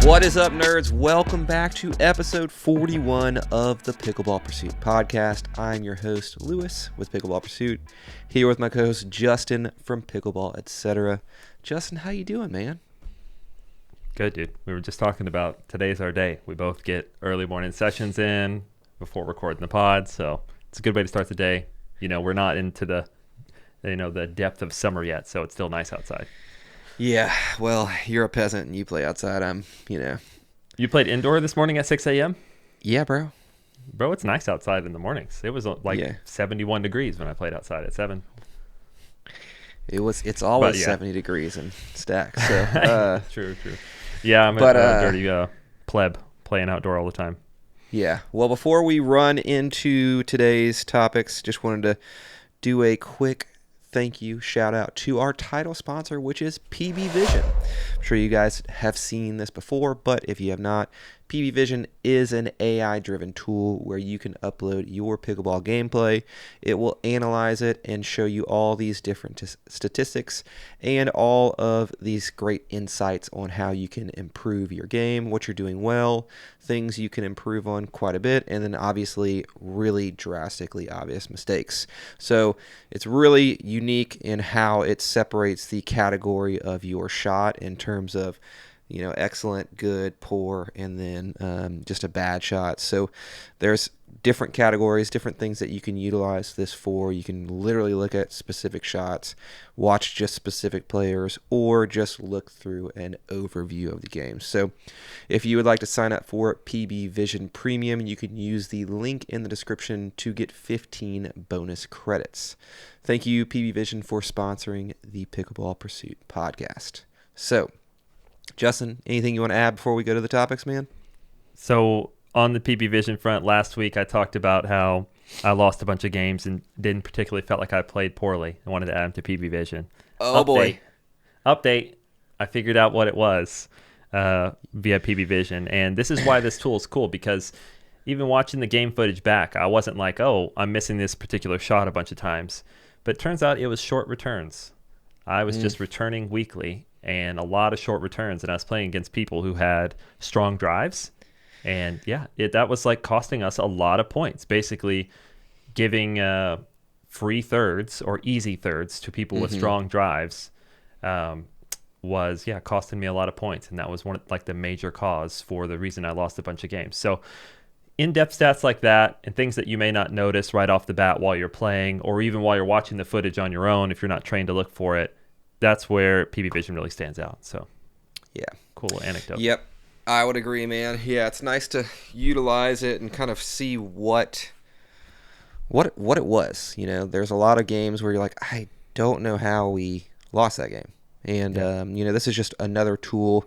What is up, nerds? Welcome back to episode 41 of the Pickleball Pursuit podcast. I'm your host, Lewis, with Pickleball Pursuit, here with my co-host, Justin, from Pickleball, etc. Justin, how you doing, man? Good, dude. We were just talking about today's our day. We both get early morning sessions in before recording the pod, so it's a good way to start the day. You know, we're not into the depth of summer yet, so it's still nice outside. Yeah, well, you're a peasant and you play outside. You played indoor this morning at 6 a.m.? Yeah, bro. Bro, it's nice outside in the mornings. It was 71 degrees when I played outside at 7. It's always 70 degrees in Stacks. So, True. Yeah, I'm a dirty pleb playing outdoor all the time. Yeah. Well, before we run into today's topics, just wanted to do a quick thank you, shout out to our title sponsor, which is PB Vision. I'm sure you guys have seen this before, but if you have not, PB Vision is an AI-driven tool where you can upload your pickleball gameplay. It will analyze it and show you all these different statistics and all of these great insights on how you can improve your game, what you're doing well, things you can improve on quite a bit, and then obviously really drastically obvious mistakes. So it's really unique in how it separates the category of your shot in terms of excellent, good, poor, and then just a bad shot. So there's different categories, different things that you can utilize this for. You can literally look at specific shots, watch just specific players, or just look through an overview of the game. So if you would like to sign up for PB Vision Premium, you can use the link in the description to get 15 bonus credits. Thank you, PB Vision, for sponsoring the Pickleball Pursuit podcast. So, Justin, anything you want to add before we go to the topics, man? So on the PB Vision front, last week I talked about how I lost a bunch of games and didn't particularly felt like I played poorly. I wanted to add them to PB Vision. Update. I figured out what it was via PB Vision. And this is why this tool is cool, because even watching the game footage back, I wasn't like, oh, I'm missing this particular shot a bunch of times. But it turns out it was short returns. I was just returning weekly, and a lot of short returns, and I was playing against people who had strong drives, and that was like costing us a lot of points, basically giving free thirds or easy thirds to people with strong drives was costing me a lot of points, and that was the major cause for the reason I lost a bunch of games. So in-depth stats like that and things that you may not notice right off the bat while you're playing, or even while you're watching the footage on your own if you're not trained to look for it, that's where PB Vision really stands out. So, yeah, cool anecdote. Yep, I would agree, man. Yeah, it's nice to utilize it and kind of see what it was. There's a lot of games where you're like, I don't know how we lost that game, and this is just another tool.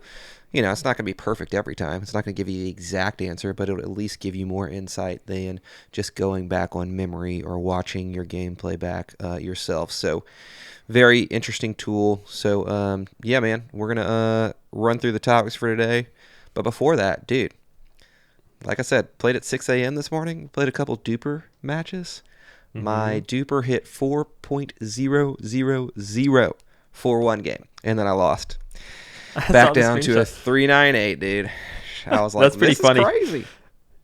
It's not going to be perfect every time. It's not going to give you the exact answer, but it'll at least give you more insight than just going back on memory or watching your gameplay back yourself. So, very interesting tool. So, man, we're going to run through the topics for today. But before that, dude, like I said, played at 6 a.m. this morning. Played a couple DUPR matches. My DUPR hit 4.000 for one game, and then I lost. Back down to a 3.98, dude. I was like, that's pretty funny. Is crazy.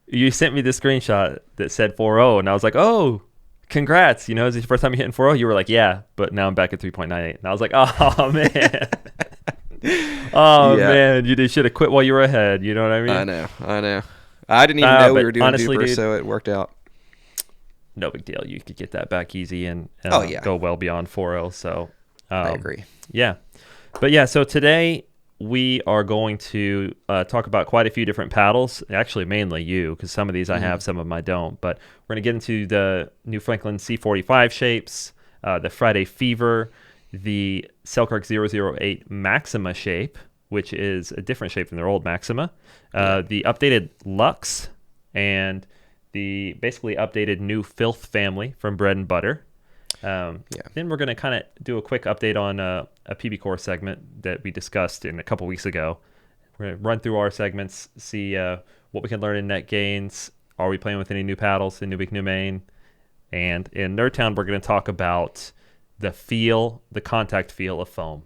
You sent me the screenshot that said 4.0, and I was like, oh, congrats. Is this your first time hitting 4.0? You were like, yeah, but now I'm back at 3.98. And I was like, oh, man. Man, you should have quit while you were ahead. You know what I mean? I know. I didn't even know we were doing honestly, DUPR, dude, so it worked out. No big deal. You could get that back easy and go well beyond 4.0. So I agree. Yeah. But so today we are going to talk about quite a few different paddles. Actually, mainly you, because some of these I have, some of them I don't. But we're going to get into the New Franklin C45 shapes, the Friday Fever, the Selkirk 008 Maxima shape, which is a different shape than their old Maxima, the updated Luxx, and the basically updated new Filth family from Bread and Butter. Then we're going to kind of do a quick update on a PBCoR segment that we discussed in a couple weeks ago. We're going to run through our segments, see what we can learn in net gains. Are we playing with any new paddles in New Week, New Maine? And in Nerdtown, we're going to talk about the contact feel of foam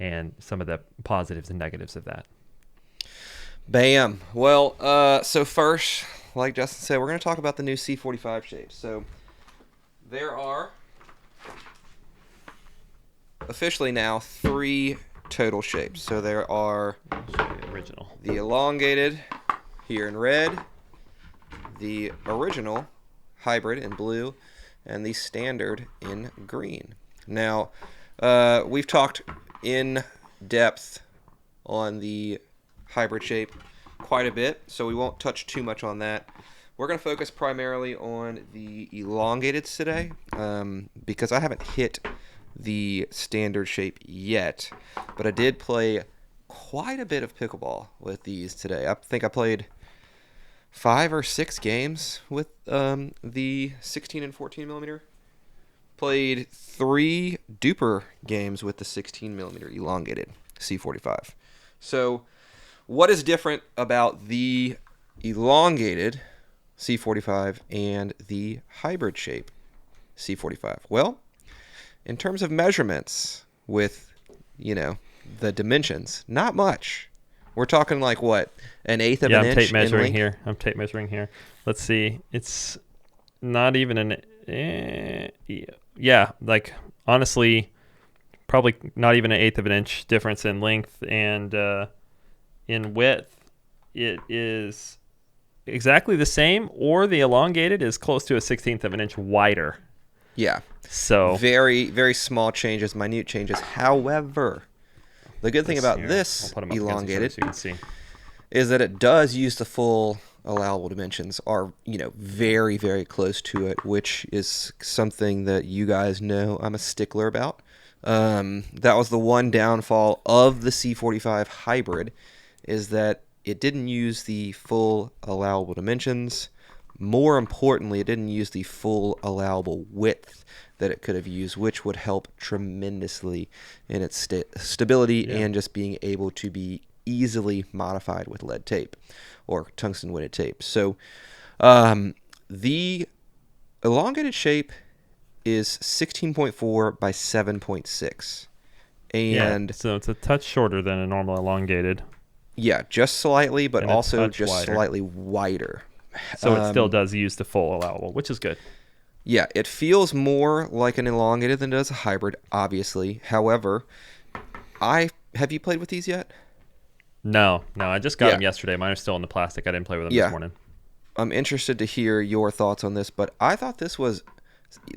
and some of the positives and negatives of that. Bam. Well, so first, like Justin said, we're going to talk about the new C45 shapes. So there are officially now 3 total shapes. So there are the original, the elongated here in red, the original hybrid in blue, and the standard in green. Now, we've talked in depth on the hybrid shape quite a bit, so we won't touch too much on that. We're going to focus primarily on the elongateds today, because I haven't hit the standard shape yet, but I did play quite a bit of pickleball with these today. I think I played 5 or 6 games with the 16 and 14 millimeter. Played 3 DUPR games with the 16 millimeter elongated C45. So what is different about the elongated C45 and the hybrid shape C45? Well, in terms of measurements with, the dimensions, not much. We're talking like what, an eighth of an inch? I'm tape measuring here. Let's see. It's not even like honestly, probably not even an eighth of an inch difference in length, and in width, it is exactly the same, or the elongated is close to a 1/16 of an inch wider. Yeah. So very, very small changes, minute changes. However, the good thing about this elongated so you can see is that it does use the full allowable dimensions, are very, very close to it, which is something that you guys know I'm a stickler about. That was the one downfall of the C45 hybrid, is that it didn't use the full allowable dimensions. More importantly, it didn't use the full allowable width that it could have used, which would help tremendously in its stability and just being able to be easily modified with lead tape or tungsten weighted tape. So the elongated shape is 16.4 by 7.6. And so it's a touch shorter than a normal elongated. Yeah, just slightly, but And also just slightly wider. So it still does use the full allowable, which is good. Yeah, it feels more like an elongated than it does a hybrid, obviously. However, have you played with these yet? No, I just got them yesterday. Mine are still in the plastic. I didn't play with them this morning. I'm interested to hear your thoughts on this, but I thought this was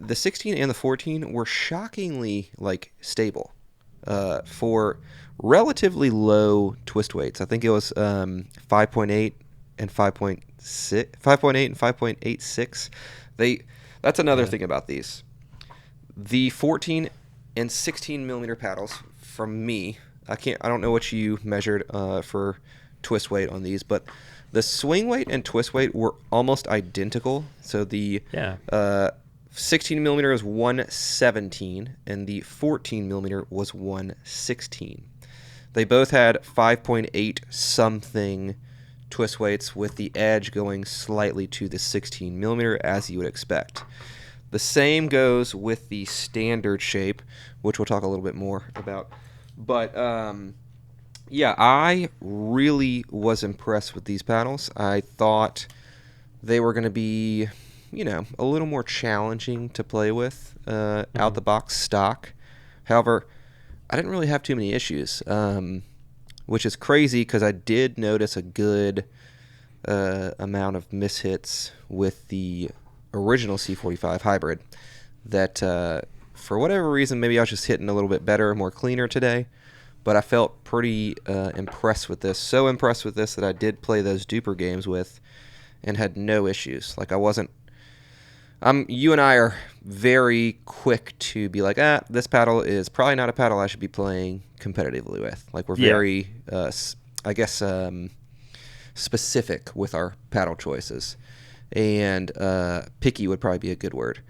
the 16 and the 14 were shockingly stable for relatively low twist weights. I think it was 5.8 and 5.6, 5.8 and 5.86. That's another thing about these. The 14 and 16 millimeter paddles, from me, I don't know what you measured for twist weight on these, but the swing weight and twist weight were almost identical. So the 16 millimeter is 117 and the 14 millimeter was 116. They both had 5.8 something twist weights, with the edge going slightly to the 16 millimeter, as you would expect. The same goes with the standard shape, which we'll talk a little bit more about. But I really was impressed with these paddles. I thought they were going to be, a little more challenging to play with out the box stock. However, I didn't really have too many issues, which is crazy because I did notice a good amount of mishits with the original C45 hybrid that for whatever reason, maybe I was just hitting a little bit better, more cleaner today, but I felt pretty impressed with this. So impressed with this that I did play those DUPR games with and had no issues. You and I are very quick to be like, this paddle is probably not a paddle I should be playing competitively with. We're very, specific with our paddle choices. And picky would probably be a good word.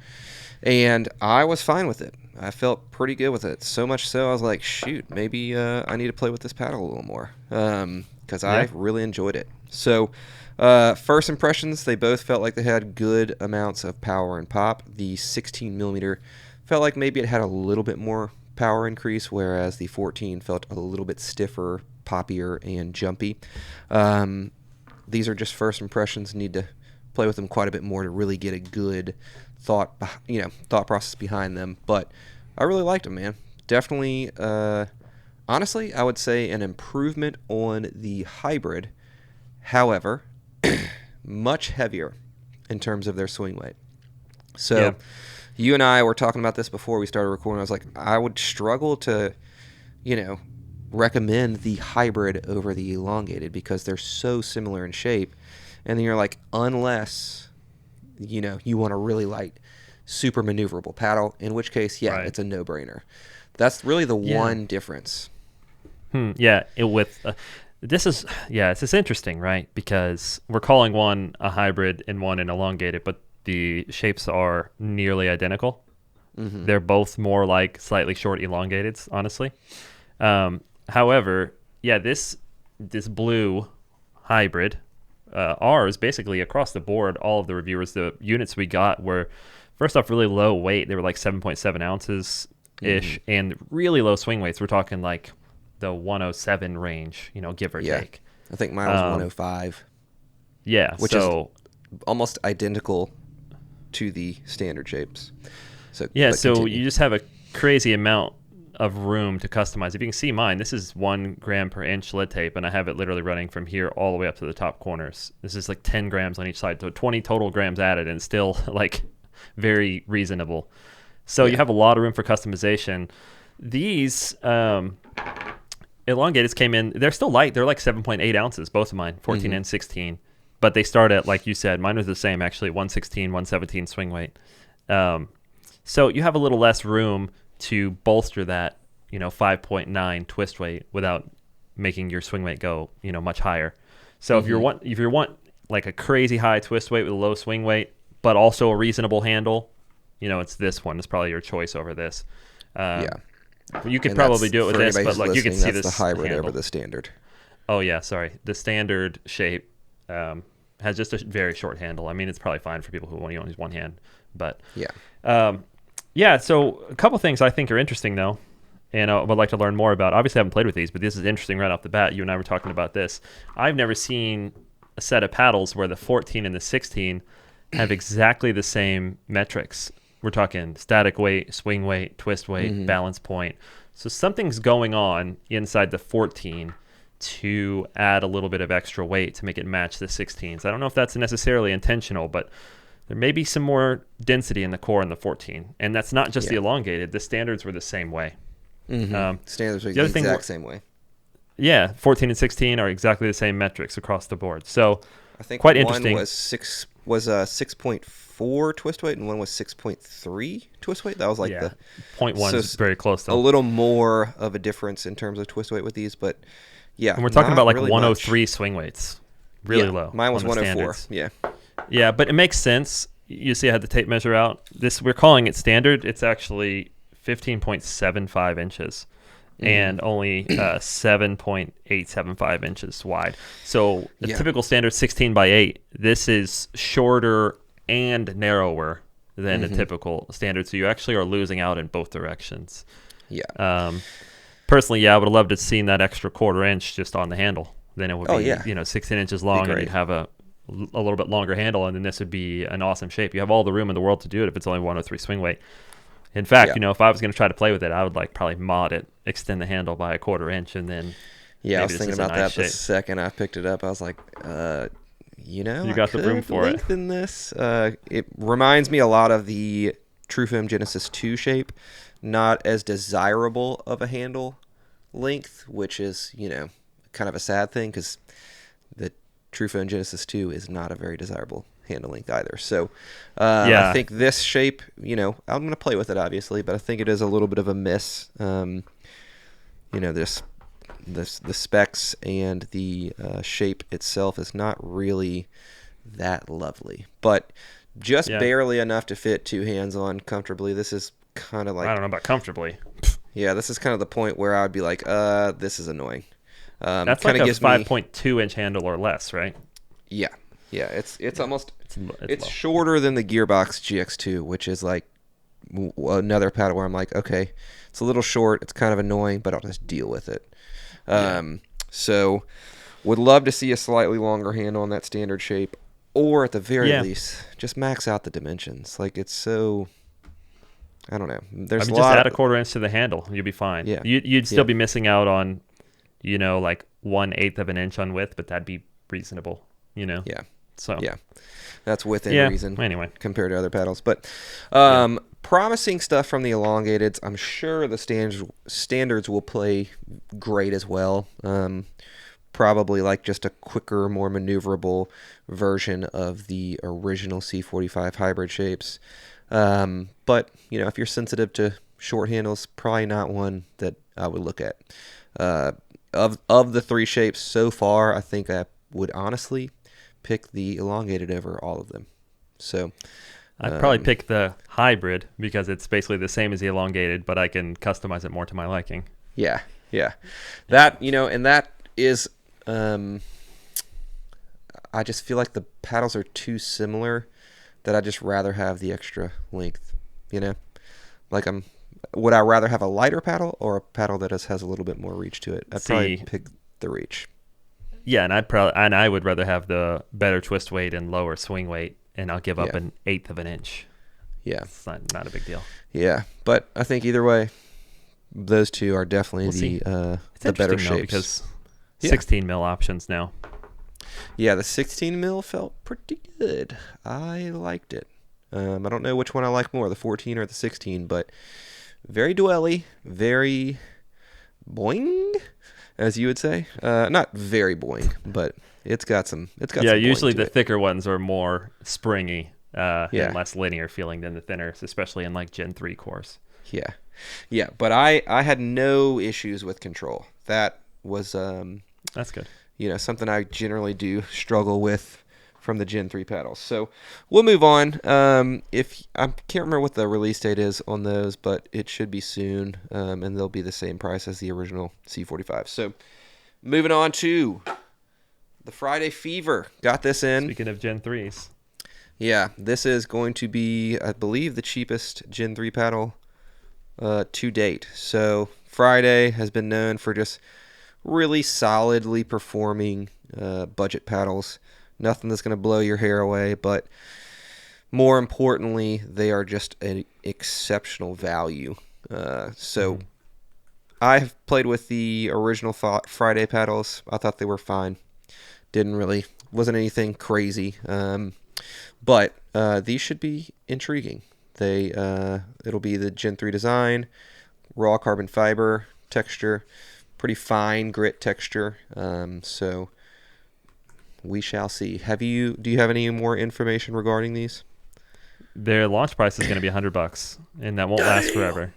And I was fine with it. I felt pretty good with it. So much so, I was like, shoot, maybe I need to play with this paddle a little more. Because I really enjoyed it. So first impressions, they both felt like they had good amounts of power and pop. The 16 millimeter felt like maybe it had a little bit more power increase, whereas the 14 felt a little bit stiffer poppier and jumpy. These are just first impressions. Need to play with them quite a bit more to really get a good thought process behind them. But I really liked them, man. Definitely, honestly, I would say an improvement on the hybrid. However, much heavier in terms of their swing weight. So you and I were talking about this before we started recording. I was like, I would struggle to, recommend the hybrid over the elongated because they're so similar in shape. And then you're like, unless, you want a really light, super maneuverable paddle, in which case, it's a no-brainer. That's really the one difference. It's interesting, right? Because we're calling one a hybrid and one an elongated, but the shapes are nearly identical. Mm-hmm. They're both more like slightly short elongateds, honestly. However, this blue hybrid, ours basically across the board, all of the reviewers, the units we got were first off really low weight. They were like 7.7 ounces ish, and really low swing weights. We're talking like the 107 range, give or take. I think mine was 105. Yeah, which is almost identical to the standard shapes. So continue. You just have a crazy amount of room to customize. If you can see mine, this is 1 gram per inch lead tape, and I have it literally running from here all the way up to the top corners. This is like 10 grams on each side, so 20 total grams added, and still like very reasonable. So you have a lot of room for customization. These elongateds came in, they're still light. They're like 7.8 ounces, both of mine, 14 and 16. But they start at, like you said, mine was the same actually, 116, 117 swing weight. So you have a little less room to bolster that, 5.9 twist weight without making your swing weight go, much higher. So if you want like a crazy high twist weight with a low swing weight, but also a reasonable handle, it's this one. It's probably your choice over this. You could probably do it with this, but like you can see this the hybrid handle. over the standard. Oh yeah, sorry. The standard shape has just a very short handle. I mean, it's probably fine for people who only use one hand, but so a couple things I think are interesting though, and I would like to learn more about. Obviously, I haven't played with these, but this is interesting right off the bat. You and I were talking about this. I've never seen a set of paddles where the 14 and the 16 have exactly the same metrics. We're talking static weight, swing weight, twist weight, balance point. So something's going on inside the 14 to add a little bit of extra weight to make it match the 16s. I don't know if that's necessarily intentional, but there may be some more density in the core in the 14. And that's not just the elongated. The standards were the same way. Standards were the exact same way. Yeah, 14 and 16 are exactly the same metrics across the board. So I think quite one interesting. was 6.4 twist weight and one was 6.3 twist weight. That was like the 0.1 is very close though. A little more of a difference in terms of twist weight with these, but and we're talking about like really 103 much. swing weights. Really low. Mine was 104. Standards. Yeah, but it makes sense. You see I had the tape measure out. We're calling it standard. It's actually 15.75 inches. And only 7.875 inches wide. So the typical standard 16 by 8. This is shorter and narrower than a typical standard. So you actually are losing out in both directions. Personally, I would have loved to have seen that extra quarter inch just on the handle. Then it would be 16 inches long, and you'd have a little bit longer handle, and then this would be an awesome shape. You have all the room in the world to do it if it's only 103 swing weight. In fact, if I was going to try to play with it, I would probably mod it, extend the handle by a quarter inch, and then I was thinking about that the second I picked it up. I was like, you got the room for it. This. It reminds me a lot of the TrueFilm Genesis 2 shape. Not as desirable of a handle length, which is, kind of a sad thing because the TrueFilm Genesis 2 is not a very desirable handle length either. So I think this shape, I'm going to play with it obviously, but I think it is a little bit of a miss. The specs and the shape itself is not really that lovely, but just barely enough to fit two hands on comfortably. This is kind of like, I don't know about comfortably. This is kind of the point where I would be like, this is annoying. That's like a 5.2 inch handle or less, right? Yeah, it's almost it's low. shorter than the Gearbox GX2, which is like another paddle where I'm like, okay, it's a little short, it's kind of annoying, but I'll just deal with it. So would love to see a slightly longer handle on that standard shape, or at the very least, just max out the dimensions. Like, it's so, I don't know. There's just add a 1/4 inch to the handle. You'll be fine. Yeah. You'd still be missing out on, like 1/8 of an inch on width, but that'd be reasonable, Yeah. So yeah, that's within reason. Anyway, compared to other paddles, but promising stuff from the elongateds. I'm sure the standards will play great as well. Probably like just a quicker, more maneuverable version of the original C45 hybrid shapes. But if you're sensitive to short handles, probably not one that I would look at. Of the 3 shapes so far, I think I would honestly pick the elongated over all of them. So I'd probably pick the hybrid because it's basically the same as the elongated, but I can customize it more to my liking. Yeah. That, and that is, I just feel like the paddles are too similar that I'd just rather have the extra length, Like, would I rather have a lighter paddle or a paddle that has a little bit more reach to it? I'd probably pick the reach. Yeah, and I would rather have the better twist weight and lower swing weight, and I'll give up 1/8 of an inch. Yeah, it's not a big deal. Yeah, but I think either way, those two are definitely the better shapes. Because 16 mil options now. Yeah, the 16 mil felt pretty good. I liked it. I don't know which one I like more, the 14 or the 16, but very dwelly, very boing, as you would say. Not very boing, but it's got some. Yeah, usually the thicker ones are more springy and less linear feeling than the thinners, especially in like Gen 3 cores. Yeah, but I had no issues with control. That was that's good. Something I generally do struggle with from the Gen 3 paddles. So we'll move on. If I can't remember what the release date is on those, but it should be soon, and they'll be the same price as the original C45. So moving on to the Friday Fever. Got this in. Speaking of Gen 3s. Yeah, this is going to be, I believe, the cheapest Gen 3 paddle to date. So Friday has been known for just really solidly performing budget paddles. Nothing that's going to blow your hair away, but more importantly, they are just an exceptional value. I've played with the original Friday paddles. I thought they were fine. Wasn't anything crazy. But these should be intriguing. It'll be the Gen 3 design, raw carbon fiber texture, pretty fine grit texture. So we shall see. Do you have any more information regarding these? Their launch price is going to be $100, and that won't last forever.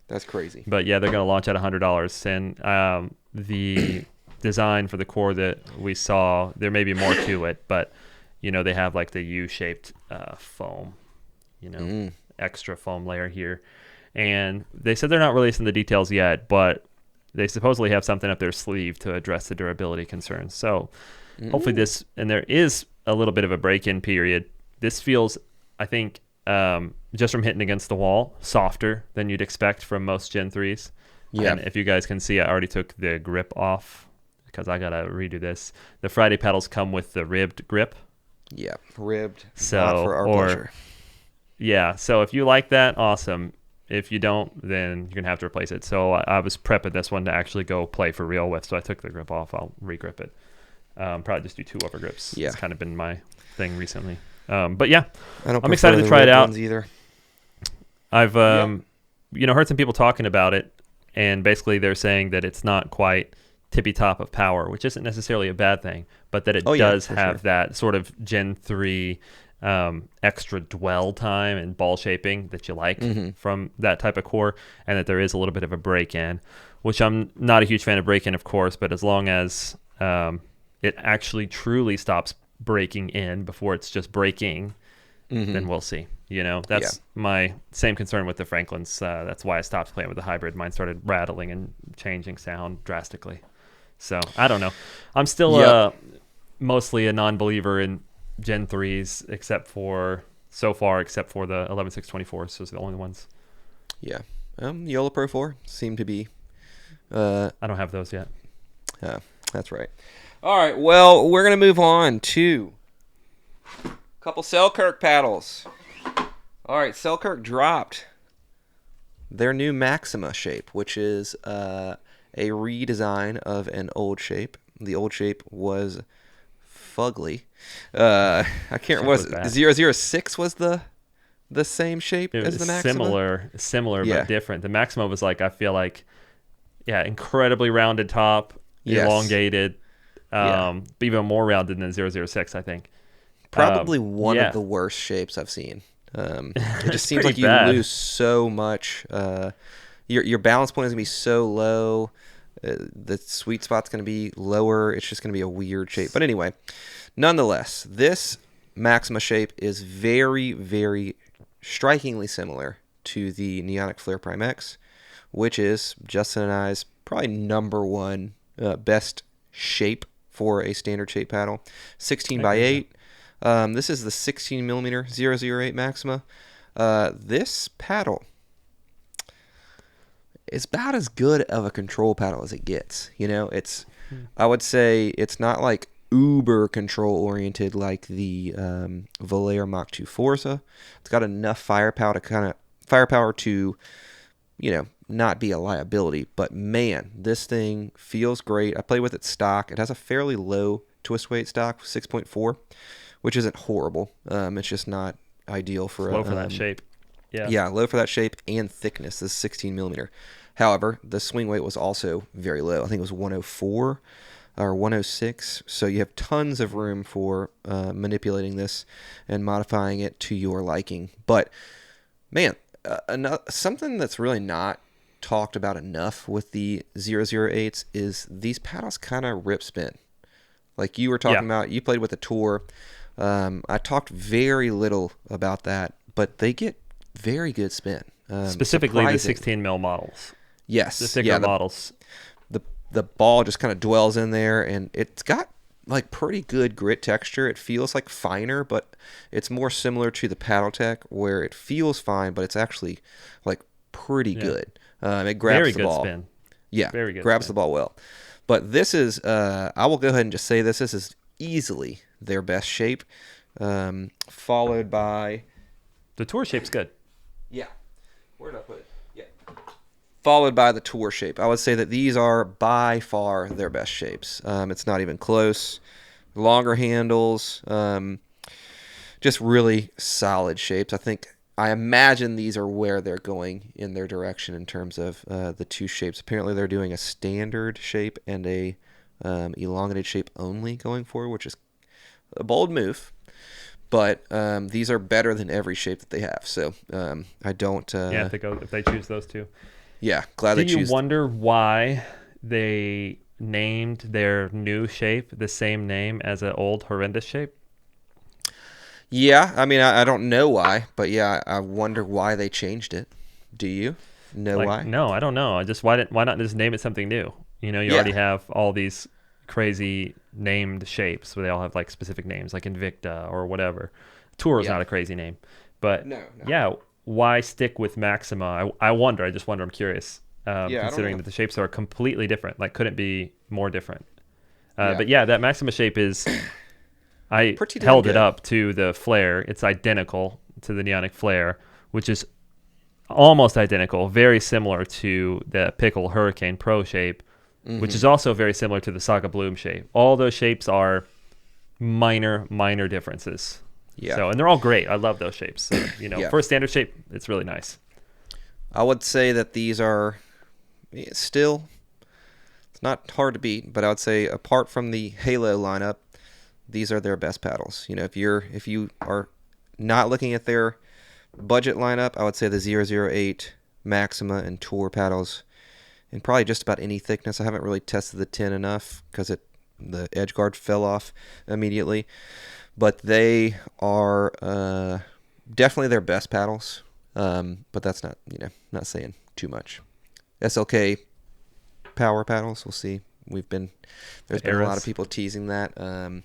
That's crazy. But yeah, they're going to launch at $100, and the design for the core that we saw, there may be more to it, but they have like the U-shaped foam, extra foam layer here, and they said they're not releasing the details yet, but they supposedly have something up their sleeve to address the durability concerns. So hopefully this, and there is a little bit of a break-in period. This feels, I think, just from hitting against the wall, softer than you'd expect from most Gen 3s. Yeah. And if you guys can see, I already took the grip off because I got to redo this. The Friday paddles come with the ribbed grip. Yeah, ribbed. So, not for our pleasure. Yeah, so if you like that, awesome. If you don't, then you're going to have to replace it. So I was prepping this one to actually go play for real with, so I took the grip off. I'll re-grip it. Probably just do 2 over grips. Yeah. It's kind of been my thing recently. But yeah, I'm excited to try it out. Either. I've heard some people talking about it, and basically they're saying that it's not quite tippy top of power, which isn't necessarily a bad thing, but that it does have that sort of Gen 3 extra dwell time and ball shaping that you like from that type of core, and that there is a little bit of a break-in, which I'm not a huge fan of break-in, of course, but as long as it actually truly stops breaking in before it's just breaking, then we'll see. That's my same concern with the Franklins. That's why I stopped playing with the hybrid. Mine started rattling and changing sound drastically. So I don't know. I'm still mostly a non-believer in Gen 3s, except for the 11624s. Those are the only ones. Yeah. YOLO Pro 4 seem to be. I don't have those yet. That's right. All right, well, we're going to move on to a couple Selkirk paddles. All right, Selkirk dropped their new Maxima shape, which is a redesign of an old shape. The old shape was fugly. I can't. Was 006 was the same shape It as was the Maxima? similar Yeah. but different. The Maxima was like, I feel like, yeah, incredibly rounded top, Yes. elongated, Yeah. but even more rounded than 006, I think. Probably one of Yeah, the worst shapes I've seen. It just it's seems pretty like you bad. lose so much. Your balance point is gonna be so low. The sweet spot's gonna be lower. It's just gonna be a weird shape. But anyway, nonetheless, this Maxima shape is very, very strikingly similar to the Neonic Flare Prime X, which is Justin and I's probably number one best shape for a standard shape paddle. 16 by 8. This is the 16 millimeter 008 Maxima. This paddle is about as good of a control paddle as it gets. I would say it's not like uber control oriented like the Valair Mach 2 Forza. It's got enough firepower to not be a liability. But man, this thing feels great. I play with it stock. It has a fairly low twist weight stock, 6.4, which isn't horrible. It's just not ideal for Low for that shape. Yeah, low for that shape and thickness. This is 16 millimeter. However, the swing weight was also very low. I think it was 104 or 106. So you have tons of room for manipulating this and modifying it to your liking. But man, something that's really not talked about enough with the 008s is these paddles kind of rip spin. Like you were talking about, you played with a tour. I talked very little about that, but they get very good spin. Specifically the 16 mil models. Yes. The thicker models. The ball just kind of dwells in there, and it's got like pretty good grit texture. It feels like finer, but it's more similar to the Paddle Tech where it feels fine, but it's actually like pretty good. It grabs very the good ball. Spin. Yeah, very good. Grabs spin. the ball well. But this is, I will go ahead and just say this. This is easily their best shape, followed by... The tour shape's good. Yeah. Where did I put it? Yeah. Followed by the tour shape. I would say that these are by far their best shapes. It's not even close. Longer handles, just really solid shapes. I imagine these are where they're going in their direction in terms of the two shapes. Apparently, they're doing a standard shape and a elongated shape only going forward, which is a bold move. But these are better than every shape that they have. So I don't. If they choose those two. Yeah, glad they choose. Do you wonder why they named their new shape the same name as an old horrendous shape? Yeah, I mean, I don't know why, but yeah, I wonder why they changed it. Do you know why? No, I don't know. Why not just name it something new? You already have all these crazy named shapes where they all have like specific names, like Invicta or whatever. Tour is not a crazy name, but yeah, why stick with Maxima? I wonder. I just wonder. I'm curious, considering that the shapes are completely different. Like, couldn't be more different. But yeah, that Maxima shape is. I held it up to the Flare. It's identical to the Neonic Flare, which is almost identical, very similar to the Pickle Hurricane Pro shape, which is also very similar to the Saga Bloom shape. All those shapes are minor differences. Yeah. So, and they're all great. I love those shapes. So, for a standard shape, it's really nice. I would say that these are still, it's not hard to beat, but I would say apart from the Halo lineup, these are their best paddles. If you are not looking at their budget lineup, I would say the 008 Maxima and Tour paddles, and probably just about any thickness. I haven't really tested the 10 enough because the edge guard fell off immediately, but they are definitely their best paddles. But that's not saying too much. SLK power paddles, we'll see. There's been a lot of people teasing that.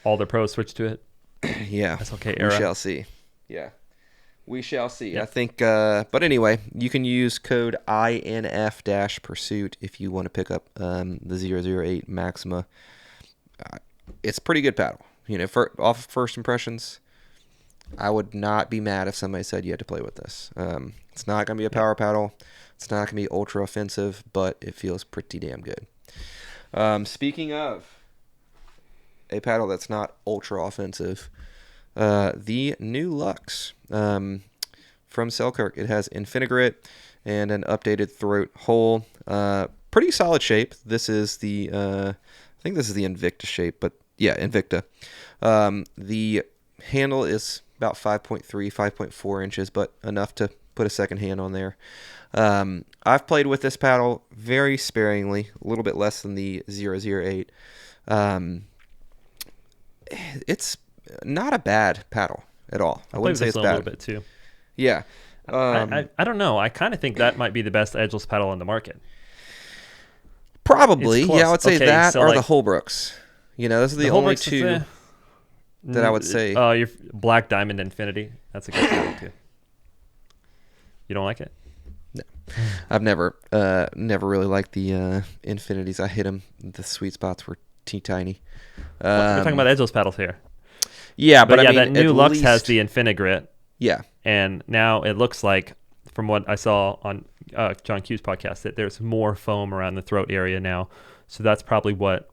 All the pros switched to it. Yeah. That's okay. Era. We shall see. Yeah. We shall see. Yeah. I think, but anyway, you can use code INF-Pursuit if you want to pick up the 008 Maxima. It's a pretty good paddle. Off of first impressions, I would not be mad if somebody said you had to play with this. It's not going to be a power paddle. It's not going to be ultra offensive, but it feels pretty damn good. Speaking of a paddle that's not ultra offensive, the new Luxx from Selkirk. It has Infinigrit and an updated throat hole. Pretty solid shape. This is the I think this is the Invicta shape, but yeah, Invicta. The handle is about 5.3, 5.4 inches, but enough to put a second hand on there. I've played with this paddle very sparingly, a little bit less than the 008. It's not a bad paddle at all. I wouldn't say it's bad. A little bit too. Yeah. I don't know. I kind of think that might be the best edgeless paddle on the market. Probably. Yeah, I would say that so or like, the Holbrooks. Those are the only two that I would say. Oh, your Black Diamond Infinity. That's a good paddle too. You don't like it? No. I've never really liked the Infinities. I hit them. The sweet spots were tiny. We're talking about edgeless paddles here. Yeah, but I mean, that new Luxx has the Infinigrit. Yeah. And now it looks like, from what I saw on John Q's podcast, that there's more foam around the throat area now. So that's probably what,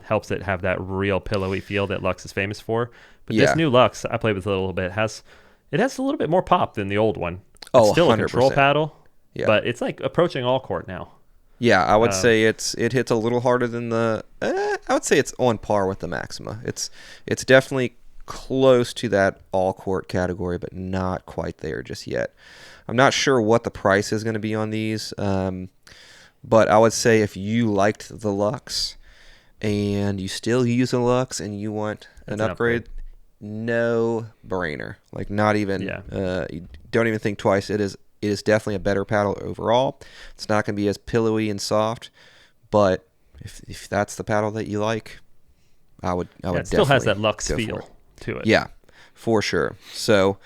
helps it have that real pillowy feel that Luxx is famous for. But this new Luxx, I played with a little bit, it has a little bit more pop than the old one. It's still 100%. A control paddle, but it's like approaching all court now. Yeah, I would say it hits a little harder than the. I would say it's on par with the Maxima. It's definitely close to that all court category, but not quite there just yet. I'm not sure what the price is going to be on these, but I would say if you liked the Luxx and you still use a Luxx and you want an upgrade, no brainer. Like not even. Yeah. You don't even think twice. It is definitely a better paddle overall. It's not going to be as pillowy and soft, but if that's the paddle that you like, I would definitely. It still has that Luxx feel to it. Yeah, for sure. So,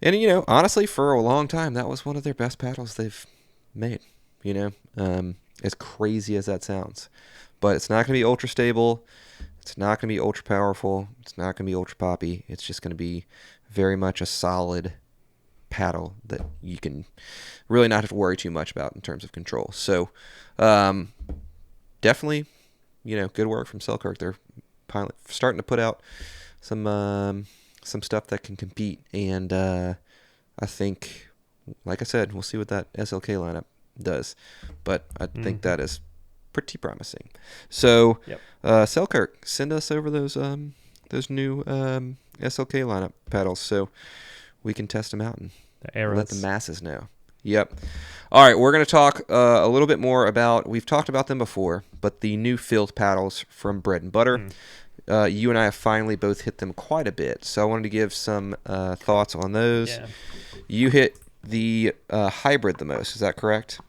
and honestly, for a long time, that was one of their best paddles they've made. As crazy as that sounds, but it's not going to be ultra stable. It's not going to be ultra powerful. It's not going to be ultra poppy. It's just going to be very much a solid paddle that you can really not have to worry too much about in terms of control. So definitely, good work from Selkirk. They're starting to put out some stuff that can compete, and I think, like I said, we'll see what that SLK lineup does, but I think that is pretty promising. So Selkirk, send us over those new SLK lineup paddles so we can test them out and let the masses know. Yep. All right, we're going to talk a little bit more about, we've talked about them before, but the new Filth paddles from Bread and Butter. You and I have finally both hit them quite a bit, so I wanted to give some thoughts on those. Yeah. You hit the hybrid the most, is that correct?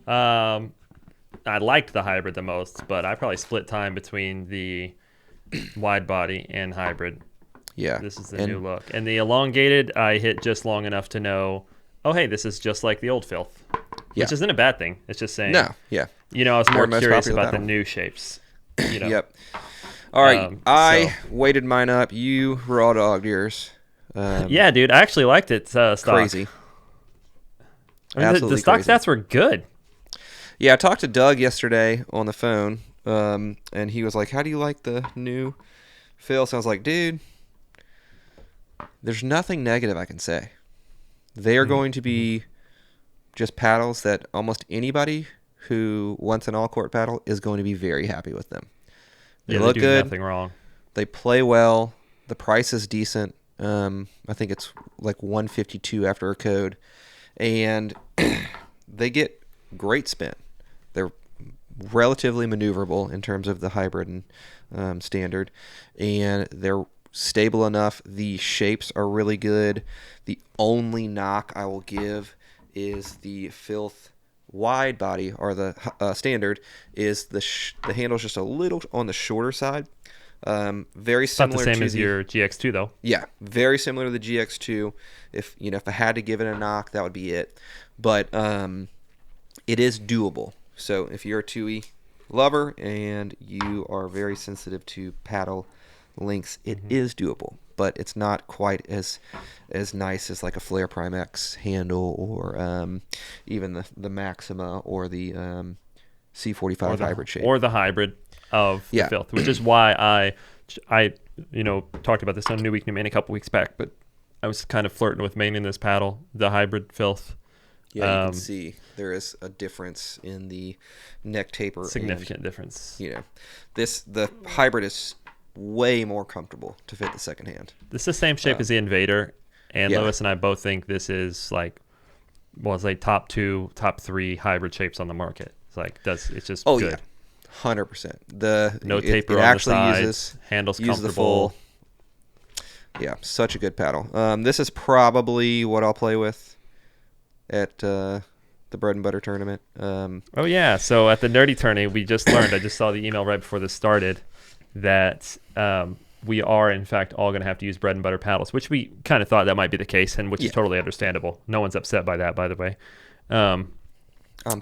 I liked the hybrid the most, but I probably split time between the wide body and hybrid. Yeah. This is the new look. And the elongated, I hit just long enough to know, oh, hey, this is just like the old Filth. Yeah. Which isn't a bad thing. It's just saying. No, yeah. I was more curious about the new shapes. Yep. All right. I weighted mine up. You raw dogged yours. Yeah, dude. I actually liked it. Stock. Crazy. The stock stats were good. Yeah, I talked to Doug yesterday on the phone, and he was like, how do you like the new Filth? So I was like, dude, there's nothing negative I can say. They are going to be just paddles that almost anybody who wants an all-court paddle is going to be very happy with them. They look good. Nothing wrong. They play well. The price is decent. I think it's like $152 after a code. And they get great spin. They're relatively maneuverable in terms of the hybrid and standard. And they're stable enough. The shapes are really good. The only knock I will give is the Filth wide body, or the standard, is the handle's just a little on the shorter side. Very It's not the similar same to as your GX2 though. Yeah, very similar to the GX2. If I had to give it a knock, that would be it. But it is doable. So if you're a 2E lover and you are very sensitive to paddle lengths, it is doable. But it's not quite as nice as like a Flare Prime X handle or even the Maxima or the C45 hybrid shape. Or the hybrid of the Filth, which is why I talked about this on New Week New Main a couple weeks back, but I was kind of flirting with maining this paddle, the hybrid Filth. Yeah, you can see there is a difference in the neck taper. Significant difference. The hybrid is way more comfortable to fit the second hand. This is the same shape as the Invader, and Lewis and I both think this is like, it's like top 2, top 3 hybrid shapes on the market. It's like it's just good. Yeah, 100%. No taper on actually the sides, uses handles uses comfortable. Such a good paddle. This is probably what I'll play with at the Bread and Butter tournament. So at the Nerdy Tourney, we just learned, I just saw the email right before this started, that we are in fact all going to have to use Bread and Butter paddles, which we kind of thought that might be the case, and which is totally understandable. No one's upset by that, by the way. I'm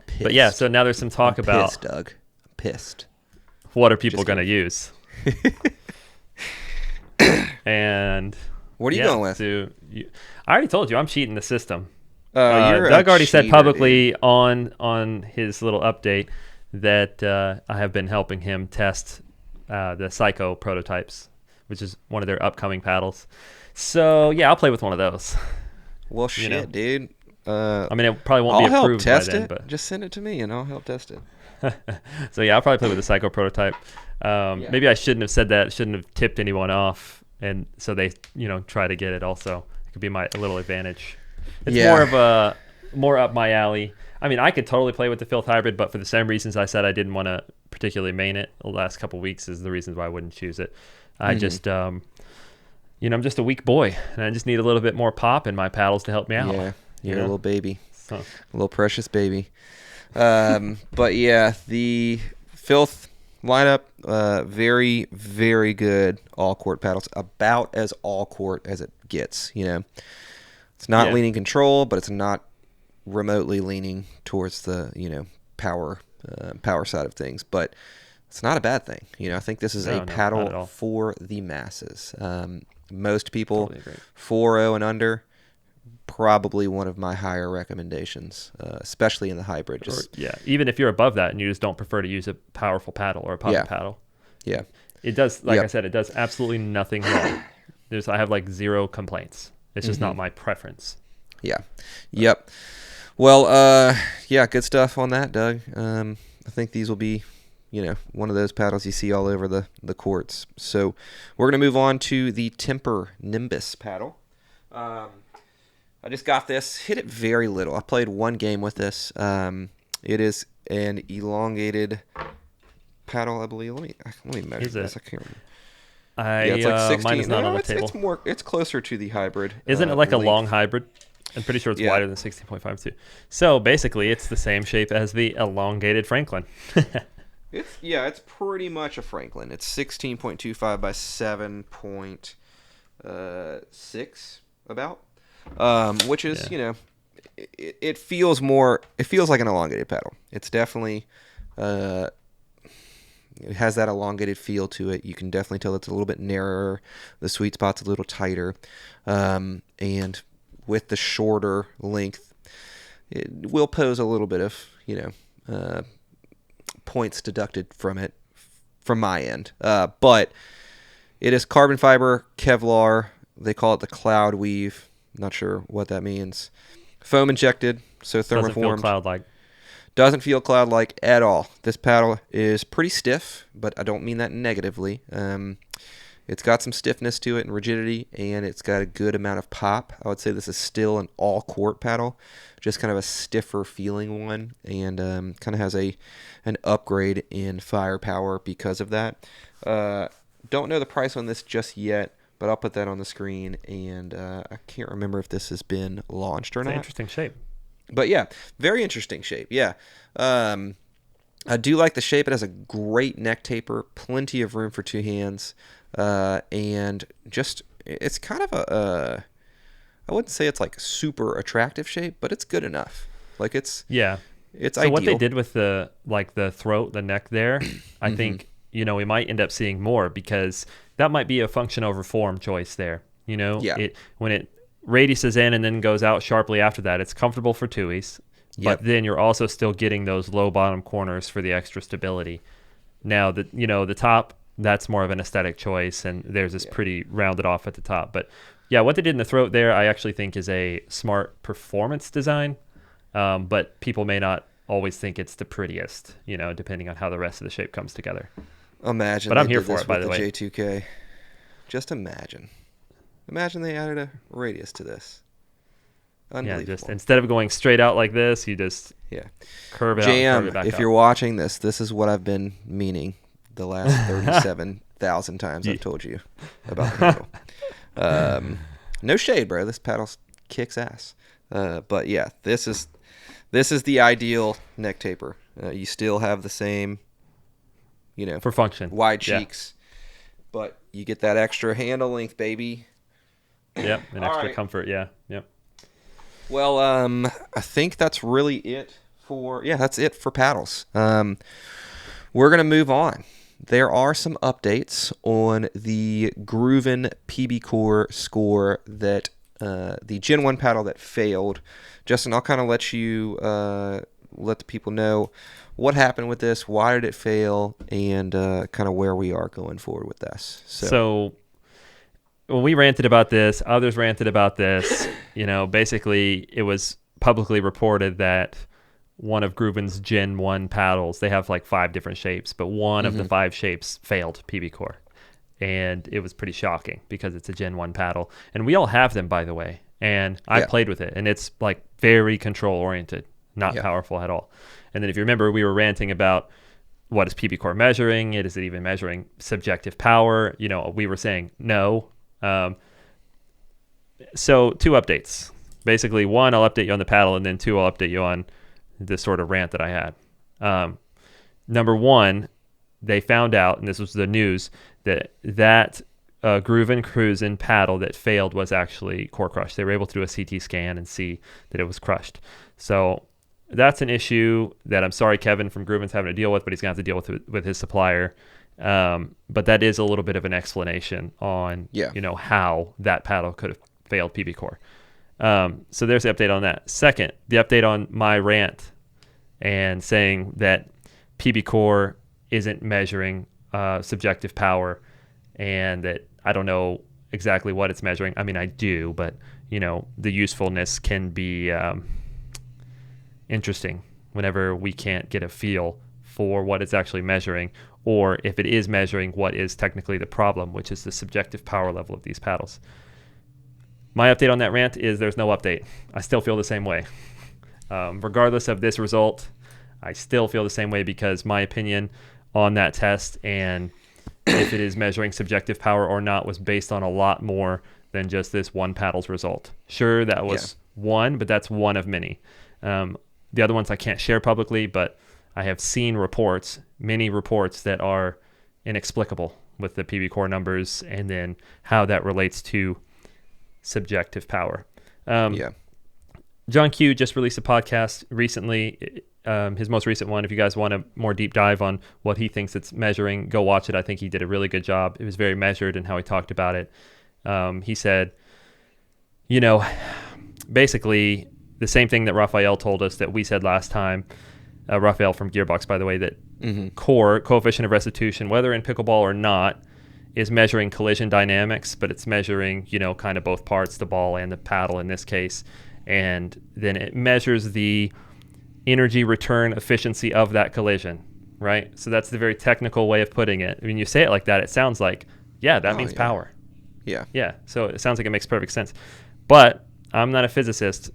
pissed. But so now there's some talk about pissed, Doug. I'm pissed. What are people going to use? And what are you going with? I already told you I'm cheating the system. Doug already said publicly on his little update that I have been helping him test the Psycho prototypes, which is one of their upcoming paddles. So I'll play with one of those. Well, shit, dude. It probably won't be approved by then, but just send it to me and I'll help test it. So I'll probably play with the Psycho prototype. Maybe I shouldn't have said that. Shouldn't have tipped anyone off, and so they try to get it. Also, it could be a little advantage. It's more up my alley. I mean, I could totally play with the Filth hybrid, but for the same reasons I said I didn't want to particularly main it the last couple weeks is the reasons why I wouldn't choose it. I just I'm just a weak boy, and I just need a little bit more pop in my paddles to help me out. Yeah, you're a little baby, a little precious baby. But the Filth lineup, very, very good all-court paddles, about as all-court as it gets. It's not leaning control, but it's not remotely leaning towards the power side of things. But it's not a bad thing. I think this is a paddle for the masses. Most people, totally 4.0 and under, probably one of my higher recommendations, especially in the hybrid. Even if you're above that and you just don't prefer to use a powerful paddle or a popping paddle. Yeah. It does, I said, it does absolutely nothing wrong. I have like 0 complaints. It's just not my preference. Yeah. Yep. Well, good stuff on that, Doug. I think these will be, one of those paddles you see all over the courts. So we're going to move on to the TMPR Nimbus paddle. I just got this. Hit it very little. I played one game with this. It is an elongated paddle, I believe. Let me measure this. I can't remember. It's like 16. Mine is not on the table. It's closer to the hybrid. Isn't it like a long hybrid? I'm pretty sure it's wider than 16.5 too. So basically, it's the same shape as the elongated Franklin. It's pretty much a Franklin. It's 16.25 by 7.6 about, which is it feels like an elongated paddle. It's definitely it has that elongated feel to it. You can definitely tell it's a little bit narrower. The sweet spot's a little tighter, and with the shorter length, it will pose a little bit of points deducted from it from my end. But it is carbon fiber, Kevlar. They call it the cloud weave. Not sure what that means. Foam injected, so thermoformed. Doesn't feel cloud-like. Doesn't feel cloud-like at all. This paddle is pretty stiff, but I don't mean that negatively. It's got some stiffness to it and rigidity, and it's got a good amount of pop. I would say this is still an all-court paddle, just kind of a stiffer feeling one, and kind of has an upgrade in firepower because of that. Don't know the price on this just yet, but I'll put that on the screen, and I can't remember if this has been launched or not. Interesting shape. But very interesting shape. I do like the shape. It has a great neck taper, plenty of room for two hands, and just it's kind of I wouldn't say it's like super attractive shape, but it's good enough. Like it's Yeah. it's So ideal. what they did with the throat, the neck there, I think we might end up seeing more, because that might be a function over form choice there. Yeah. It when it radiuses in and then goes out sharply after that, it's comfortable for tuies, Yep. but then you're also still getting those low bottom corners for the extra stability. Now the top, that's more of an aesthetic choice, and theirs is pretty rounded off at the top. But yeah, what they did in the throat there, I actually think is a smart performance design. But people may not always think it's the prettiest, depending on how the rest of the shape comes together. Imagine. But they I'm here did for this it, by with the way. J2K. Just imagine. Imagine they added a radius to this. Yeah, Unbelievable. just instead of going straight out like this, you just curve it out and curve it JM, back if up. you're watching this is what I've been meaning the last 37,000 times I've told you about the handle. No shade, bro. This paddle kicks ass. But yeah, this is the ideal neck taper. You still have the same, For function. wide Yeah. cheeks, but you get that extra handle length, baby. Yep, and All extra right. comfort. Yeah, yep. Well, I think that's really it that's it for paddles. We're going to move on. There are some updates on the GRUVN PBCoR score that the Gen 1 paddle that failed. Justin, I'll kind of let you let the people know what happened with this, why did it fail, and kind of where we are going forward with this. So when we ranted about this, others ranted about this. Basically, it was publicly reported that one of GRUVN's Gen 1 paddles, they have like 5 different shapes, but one of the 5 shapes failed PBCoR. And it was pretty shocking because it's a Gen 1 paddle. And we all have them, by the way. And I played with it, and it's like very control-oriented, not powerful at all. And then if you remember, we were ranting about what is PBCoR measuring? Is it even measuring subjective power? We were saying no. So 2 updates. Basically, 1, I'll update you on the paddle, and then 2, I'll update you on this sort of rant that I had. Number 1, they found out, and this was the news, that GRUVN Cruisin' paddle that failed was actually core crushed. They were able to do a CT scan and see that it was crushed. So that's an issue that I'm sorry Kevin from GRUVN's having to deal with, but he's going to have to deal with his supplier. But that is a little bit of an explanation on how that paddle could have failed PBCoR. So there's the update on that. Second, the update on my rant and saying that PBCoR isn't measuring subjective power, and that I don't know exactly what it's measuring. I mean, I do, but the usefulness can be interesting whenever we can't get a feel for what it's actually measuring, or if it is measuring what is technically the problem, which is the subjective power level of these paddles. My update on that rant is there's no update. I still feel the same way. Regardless of this result, I still feel the same way, because my opinion on that test and if it is measuring subjective power or not was based on a lot more than just this one paddle's result. Sure, that was one, but that's one of many. The other ones I can't share publicly, but I have seen reports, many reports that are inexplicable with the PBCoR numbers and then how that relates to subjective power. John Q just released a podcast recently, his most recent one. If you guys want a more deep dive on what he thinks it's measuring, go watch it. I think he did a really good job. It was very measured in how he talked about it. He said, basically the same thing that Raphael told us that we said last time. Raphael from Gearbox, by the way, that core, coefficient of restitution, whether in pickleball or not, is measuring collision dynamics, but it's measuring, kind of both parts, the ball and the paddle in this case. And then it measures the energy return efficiency of that collision, right? So that's the very technical way of putting it. When you say it like that, it sounds like, that means power. Yeah. So it sounds like it makes perfect sense. But I'm not a physicist.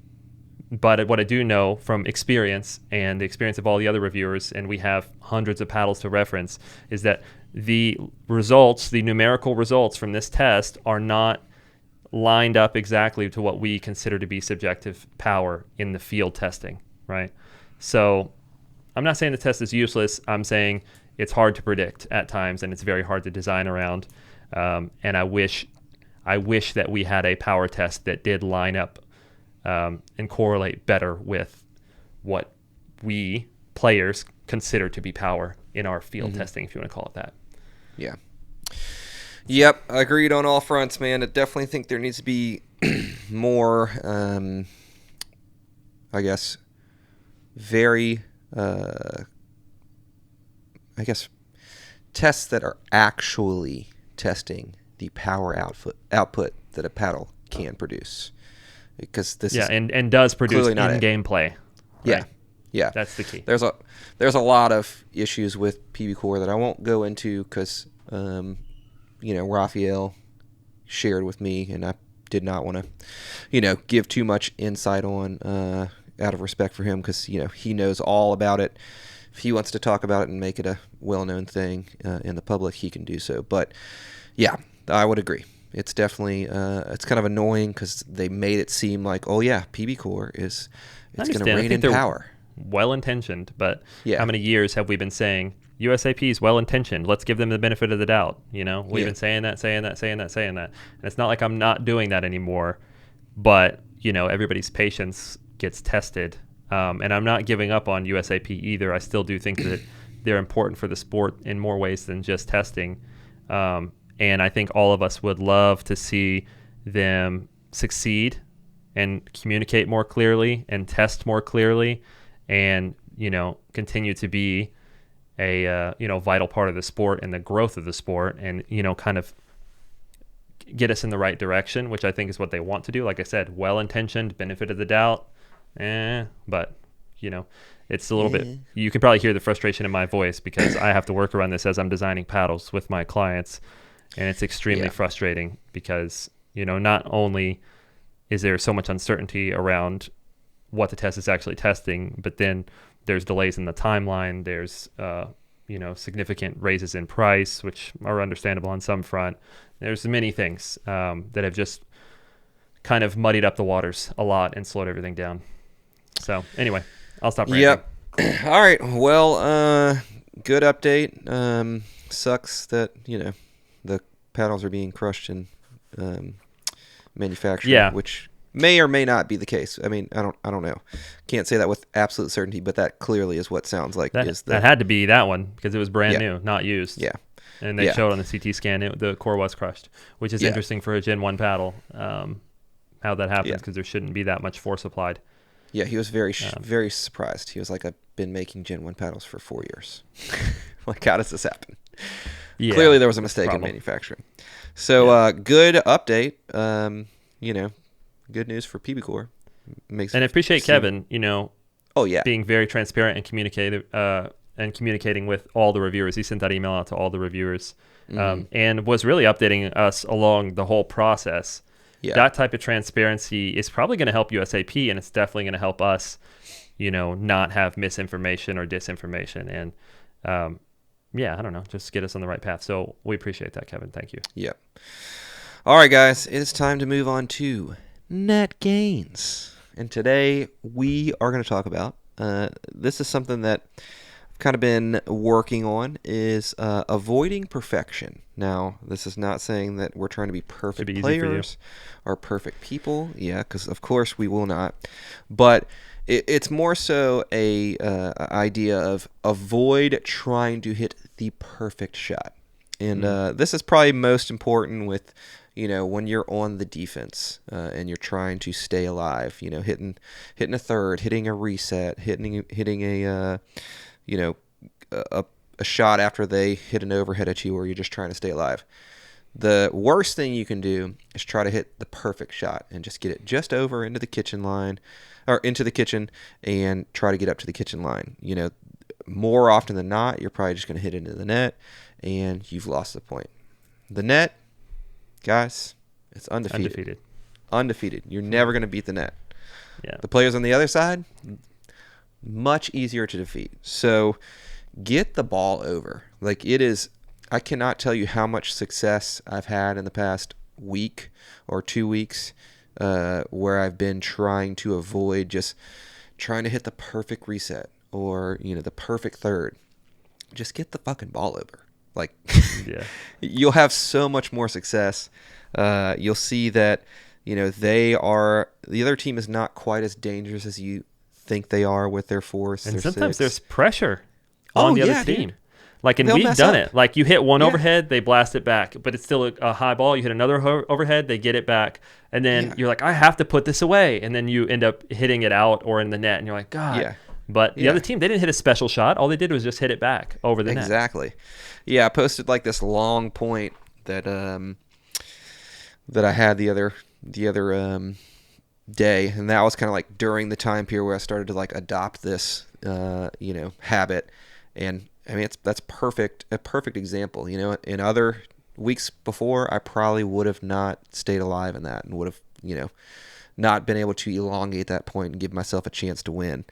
But what I do know from experience and the experience of all the other reviewers, and we have hundreds of paddles to reference, is that the results, the numerical results from this test are not lined up exactly to what we consider to be subjective power in the field testing, right? So I'm not saying the test is useless. I'm saying it's hard to predict at times, and it's very hard to design around. And I wish that we had a power test that did line up and correlate better with what we players consider to be power in our field testing, if you want to call it that. Yeah. Yep, agreed on all fronts, man. I definitely think there needs to be more, I guess, very, tests that are actually testing the power output that a paddle can produce. Because this is and does produce in-game play. Yeah, right? Yeah. That's the key. There's a lot of issues with PBCoR that I won't go into because, Raphael shared with me, and I did not want to, give too much insight on out of respect for him because, he knows all about it. If he wants to talk about it and make it a well-known thing in the public, he can do so. But, yeah, I would agree. It's definitely it's kind of annoying because they made it seem like, oh, yeah, PBCoR it's going to reign in power. Well-intentioned, but how many years have we been saying USAP is well-intentioned? Let's give them the benefit of the doubt. We've been saying that. And it's not like I'm not doing that anymore, but, everybody's patience gets tested. And I'm not giving up on USAP either. I still do think that they're important for the sport in more ways than just testing. And I think all of us would love to see them succeed and communicate more clearly and test more clearly and, continue to be a, vital part of the sport and the growth of the sport and, kind of get us in the right direction, which I think is what they want to do. Like I said, well-intentioned, benefit of the doubt. But, it's a little bit, you can probably hear the frustration in my voice because I have to work around this as I'm designing paddles with my clients. And it's extremely frustrating because, not only is there so much uncertainty around what the test is actually testing, but then there's delays in the timeline. There's, significant raises in price, which are understandable on some front. There's many things that have just kind of muddied up the waters a lot and slowed everything down. So anyway, I'll stop ranting. Yep. All right. Well, good update. Sucks that, the paddles are being crushed in manufacturing, which may or may not be the case. I mean, I don't know. Can't say that with absolute certainty, but that clearly is what sounds like. That had to be that one because it was brand new, not used. Yeah. And they showed on the CT scan the core was crushed, which is interesting for a Gen 1 paddle, how that happens because there shouldn't be that much force applied. Yeah, he was very surprised. He was like, I've been making Gen 1 paddles for 4 years. Like, how does this happen? Yeah, clearly there was a mistake in manufacturing. So good update. Good news for PBCoR. And I appreciate Kevin, being very transparent and communicating with all the reviewers. He sent that email out to all the reviewers and was really updating us along the whole process. Yeah. That type of transparency is probably going to help USAP, and it's definitely going to help us, not have misinformation or disinformation. And I don't know, just get us on the right path. So we appreciate that, Kevin. Thank you. Yep. All right, guys, it is time to move on to net gains. And today we are going to talk about, this is something that I've kind of been working on, is avoiding perfection. Now, this is not saying that we're trying to be perfect players or perfect people. Yeah, because of course we will not. But it's more so a idea of avoid trying to hit the perfect shot. And this is probably most important with, when you're on the defense and you're trying to stay alive, hitting a third, hitting a reset, hitting a shot after they hit an overhead at you, or you're just trying to stay alive. The worst thing you can do is try to hit the perfect shot and just get it just over into the kitchen line, or into the kitchen, and try to get up to the kitchen line. More often than not, you're probably just going to hit into the net, and you've lost the point. The net, guys, it's undefeated. Undefeated. You're never going to beat the net. Yeah. The players on the other side, much easier to defeat. So get the ball over. Like, it is, I cannot tell you how much success I've had in the past week or 2 weeks where I've been trying to avoid just trying to hit the perfect reset or, the perfect third. Just get the fucking ball over. Like, Yeah. you'll have so much more success. You'll see that, the other team is not quite as dangerous as you think they are with their force. And their sometimes six. there's pressure on the other team. Dude. Like, and They'll we've mess done up. it. Like, you hit one overhead, they blast it back, but it's still a high ball. You hit another overhead, they get it back, and then you're like, I have to put this away, and then you end up hitting it out or in the net, and you're like, God. Yeah. But the other team, they didn't hit a special shot. All they did was just hit it back over the net. Exactly. Yeah, I posted like this long point that that I had the other day, and that was kind of like during the time period where I started to like adopt this habit. And I mean, that's a perfect example. In other weeks before, I probably would have not stayed alive in that and would have not been able to elongate that point and give myself a chance to win.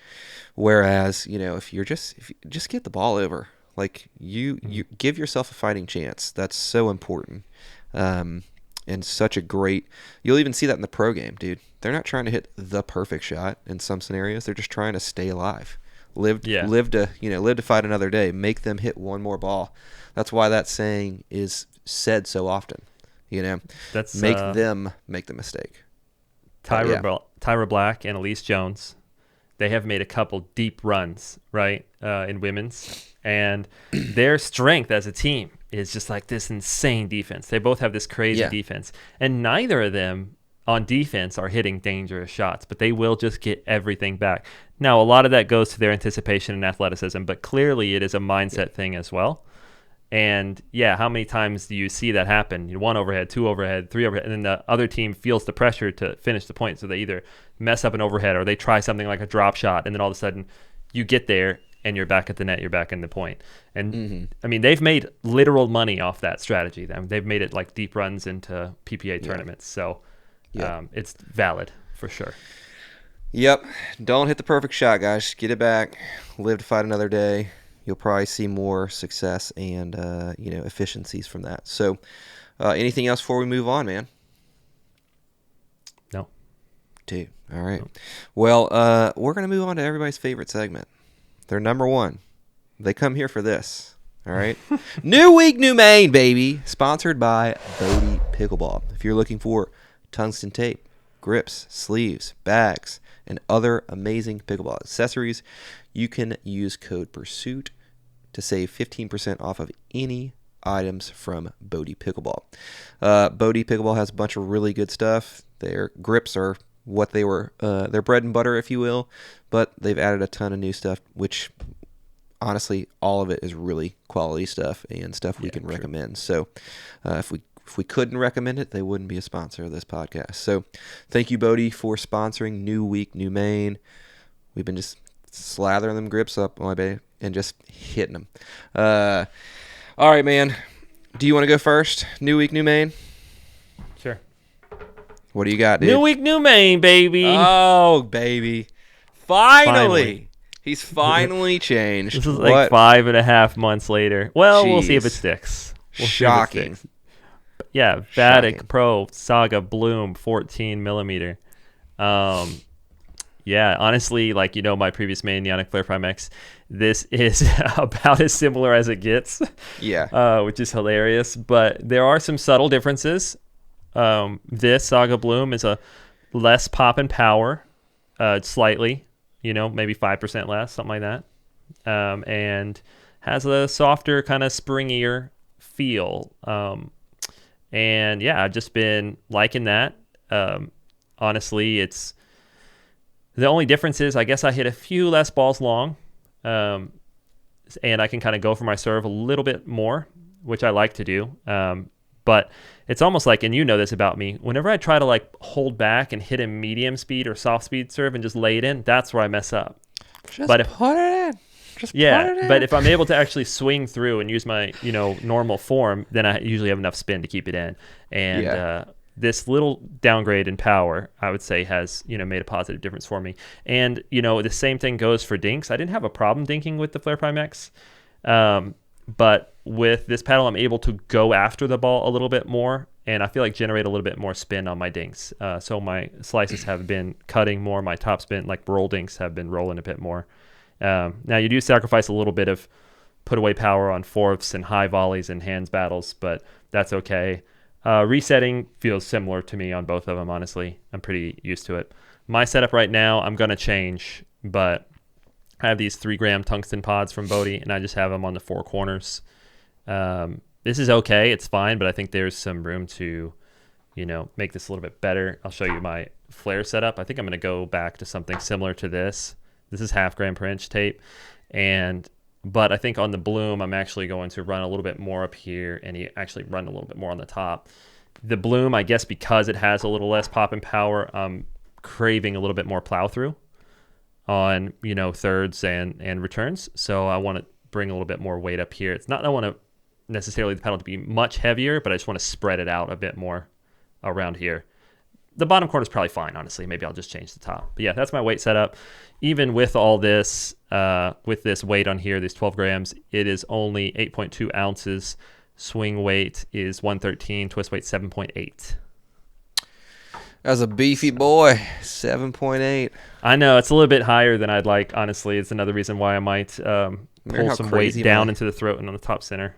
Whereas, if you just get the ball over, like you give yourself a fighting chance. That's so important. And such a great, you'll even see that in the pro game, dude. They're not trying to hit the perfect shot in some scenarios. They're just trying to stay alive. Live to fight another day. Make them hit one more ball. That's why that saying is said so often. That's make them make the mistake. Tyra Black and Elise Jones, they have made a couple deep runs, right, in women's, and their strength as a team is just like this insane defense. They both have this crazy defense, and neither of them on defense are hitting dangerous shots, but they will just get everything back. Now, a lot of that goes to their anticipation and athleticism, but clearly it is a mindset thing as well. And how many times do you see that happen? One overhead, two overhead, three overhead, and then the other team feels the pressure to finish the point. So they either mess up an overhead or they try something like a drop shot, and then all of a sudden you get there and you're back at the net, you're back in the point. And I mean, they've made literal money off that strategy. They've made it like deep runs into PPA tournaments. So it's valid for sure. Yep. Don't hit the perfect shot, guys. Get it back. Live to fight another day. You'll probably see more success and efficiencies from that. So, anything else before we move on, man? No. Dude, all right. Well, we're gonna move on to everybody's favorite segment. They're number one. They come here for this. All right. New week, new main, baby. Sponsored by Bodie Pickleball. If you're looking for tungsten tape, grips, sleeves, bags, and other amazing pickleball accessories, you can use code PURSUIT to save 15% off of any items from Bodie Pickleball. Bodie Pickleball has a bunch of really good stuff. Their grips are what they were, their bread and butter, if you will, but they've added a ton of new stuff, which honestly, all of it is really quality stuff and stuff we can recommend. So if we couldn't recommend it, they wouldn't be a sponsor of this podcast. So thank you, Bodie, for sponsoring New Week, New Main. We've been just slathering them grips up, my baby, and just hitting them. All right, man. Do you want to go first? New week, new main? Sure. What do you got, dude? New week, new main, baby. Oh, baby. Finally. He's finally changed. This is like 5.5 months later. Well, we'll see if it sticks. Shocking. Yeah, Vatic Pro Saga Bloom 14 millimeter. Yeah, honestly, like, my previous main, Ionic Flare Prime X, this is about as similar as it gets. Yeah. Which is hilarious. But there are some subtle differences. This Saga Bloom is a less pop and power, slightly, maybe 5% less, something like that. And has a softer, kind of springier feel. And yeah, I've just been liking that. Honestly, it's the only difference is I guess I hit a few less balls long, and I can kind of go for my serve a little bit more, which I like to do. But it's almost like, and you know this about me, whenever I try to like hold back and hit a medium speed or soft speed serve and just lay it in, that's where I mess up. Put it in. Put it in. But if I'm able to actually swing through and use my, normal form, then I usually have enough spin to keep it in. And this little downgrade in power, I would say, has, made a positive difference for me. And, the same thing goes for dinks. I didn't have a problem dinking with the Flare Prime X. But with this paddle, I'm able to go after the ball a little bit more, and I feel like generate a little bit more spin on my dinks. So my slices have been cutting more. My top spin, like roll dinks, have been rolling a bit more. Now you do sacrifice a little bit of put away power on fourths and high volleys and hands battles, but that's okay. Resetting feels similar to me on both of them, honestly. I'm pretty used to it. My setup right now, I'm going to change, but I have these 3-gram tungsten pods from Bodhi, and I just have them on the 4 corners. This is okay. It's fine, but I think there's some room to, make this a little bit better. I'll show you my flare setup. I think I'm going to go back to something similar to this. This is 0.5 gram per inch tape, but I think on the bloom, I'm actually going to run a little bit more up here and actually run a little bit more on the top. The bloom, I guess because it has a little less pop and power, I'm craving a little bit more plow through on, thirds and returns. So I want to bring a little bit more weight up here. It's not that I want to necessarily the pedal to be much heavier, but I just want to spread it out a bit more around here. The bottom corner is probably fine, honestly. Maybe I'll just change the top. But yeah, that's my weight setup. Even with all this, with this weight on here, these 12 grams, it is only 8.2 ounces. Swing weight is 113, twist weight 7.8. That's a beefy boy, 7.8. I know, it's a little bit higher than I'd like, honestly. It's another reason why I might pull some weight down into the throat and on the top center.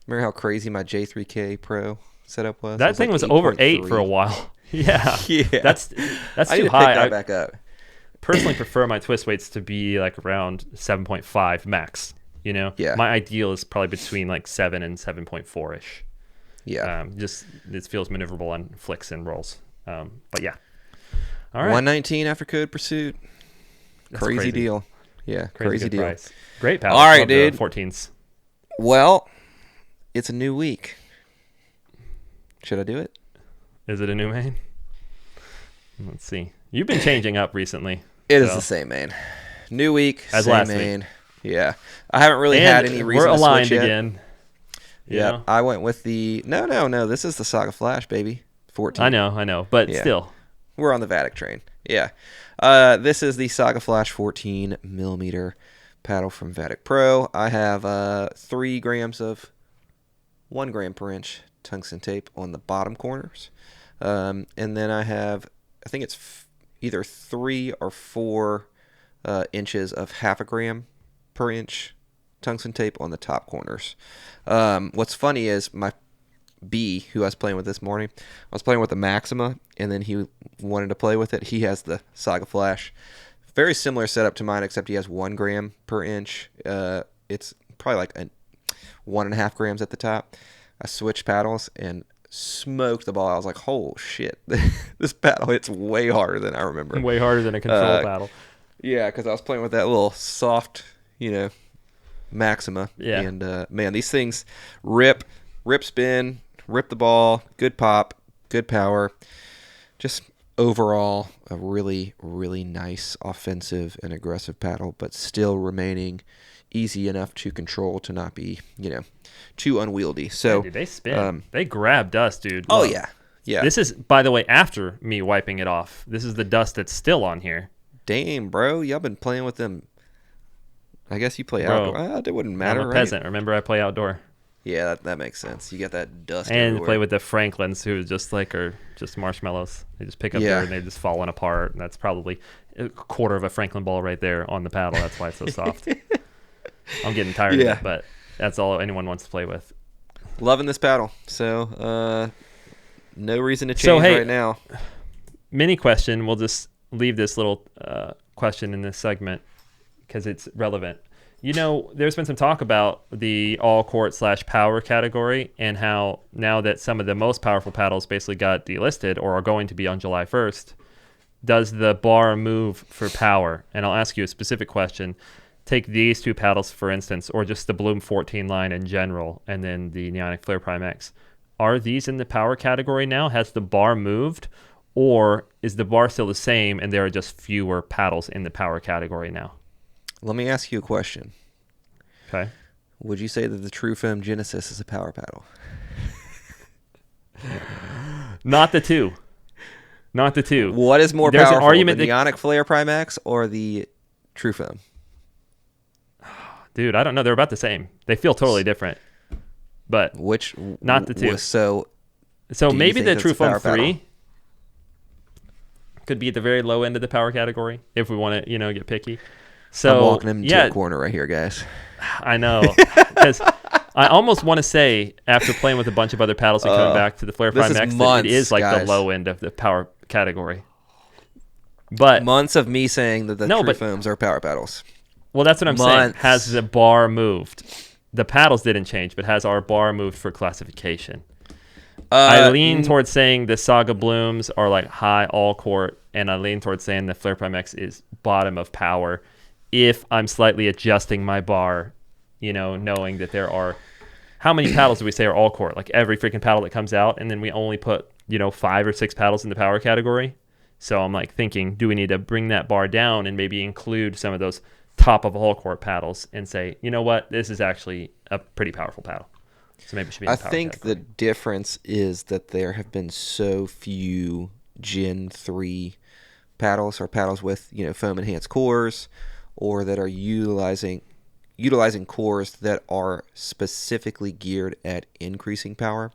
Remember how crazy my J3K Pro setup was? That thing was over 8 for a while. Yeah. That's I need too to high. pick that back up. Personally prefer my twist weights to be like around 7.5 max. Yeah. My ideal is probably between like 7 and 7.4 ish. Yeah. Just it feels maneuverable on flicks and rolls. But yeah. All right. 119 after Code Pursuit. Crazy deal. Yeah. Crazy deal. Price. Great power. All right, dude. 14s. Well, it's a new week. Should I do it? Is it a new main? Let's see. You've been changing up recently. It is the same main. New week, as same last main. week. Yeah. I haven't really had any reason we're to aligned switch yet. again. Yeah. I went with the... No. This is the Saga Flash, baby. 14. I know. But still. We're on the Vatic train. Yeah. This is the Saga Flash 14 millimeter paddle from Vatic Pro. I have 3 grams of 1 gram per inch tungsten tape on the bottom corners. And then I have, I think it's either 3 or 4 inches of 0.5 gram per inch tungsten tape on the top corners. What's funny is my B, who I was playing with this morning, I was playing with the Maxima, and then he wanted to play with it. He has the Saga Flash. Very similar setup to mine, except he has 1 gram per inch. It's probably like 1.5 grams at the top. I switched paddles and smoked the ball. I was like, "Oh shit, this paddle hits way harder than I remember." Way harder than a control paddle. Yeah, because I was playing with that little soft, Maxima. Yeah. And man, these things rip spin, rip the ball, good pop, good power. Just overall a really, really nice offensive and aggressive paddle, but still remaining easy enough to control to not be, too unwieldy. So yeah, dude, they spin. They grab dust, dude. Oh, Look. yeah. This is, by the way, after me wiping it off. This is the dust that's still on here. Damn, bro. Y'all been playing with them. I guess you play outdoor. It wouldn't matter, I'm a right? peasant. Remember, I play outdoor. Yeah, that makes sense. You got that dust and everywhere. play with the Franklins, who just are just marshmallows. They just pick up there and they're just falling apart. And that's probably a quarter of a Franklin ball right there on the paddle. That's why it's so soft. I'm getting tired of it, but that's all anyone wants to play with. Loving this paddle. So, no reason to change right now. Mini question. We'll just leave this little question in this segment because it's relevant. There's been some talk about the all-court / power category and how now that some of the most powerful paddles basically got delisted or are going to be on July 1st, does the bar move for power? And I'll ask you a specific question. Take these 2 paddles, for instance, or just the Bloom 14 line in general, and then the Neonic Flare Prime X. Are these in the power category now? Has the bar moved? Or is the bar still the same and there are just fewer paddles in the power category now? Let me ask you a question. Okay. Would you say that the True Foam Genesis is a power paddle? Not the two. What is more There's powerful, an argument the Neonic Flare Prime X or the True Foam? Dude, I don't know. They're about the same. They feel totally different. But not the two. So maybe the True Foam 3 could be at the very low end of the power category if we want to, get picky. So I'm walking him into a corner right here, guys. I know, because I almost want to say, after playing with a bunch of other paddles and coming back to the Flare Prime X, that it is like the low end of the power category. But months of me saying that the true foams are power paddles. Well, that's what I'm saying. Has the bar moved? The paddles didn't change, but has our bar moved for classification? I lean towards saying the Saga Blooms are like high all court, and I lean towards saying the Flare Prime X is bottom of power if I'm slightly adjusting my bar, knowing that there are... How many paddles do we say are all court? Like every freaking paddle that comes out, and then we only put, 5 or 6 paddles in the power category. So I'm like thinking, do we need to bring that bar down and maybe include some of those top of all court paddles and say, you know what, this is actually a pretty powerful paddle. So maybe it should be in the power think category. The difference is that there have been so few Gen 3 paddles or paddles with, foam enhanced cores, or that are utilizing cores that are specifically geared at increasing power,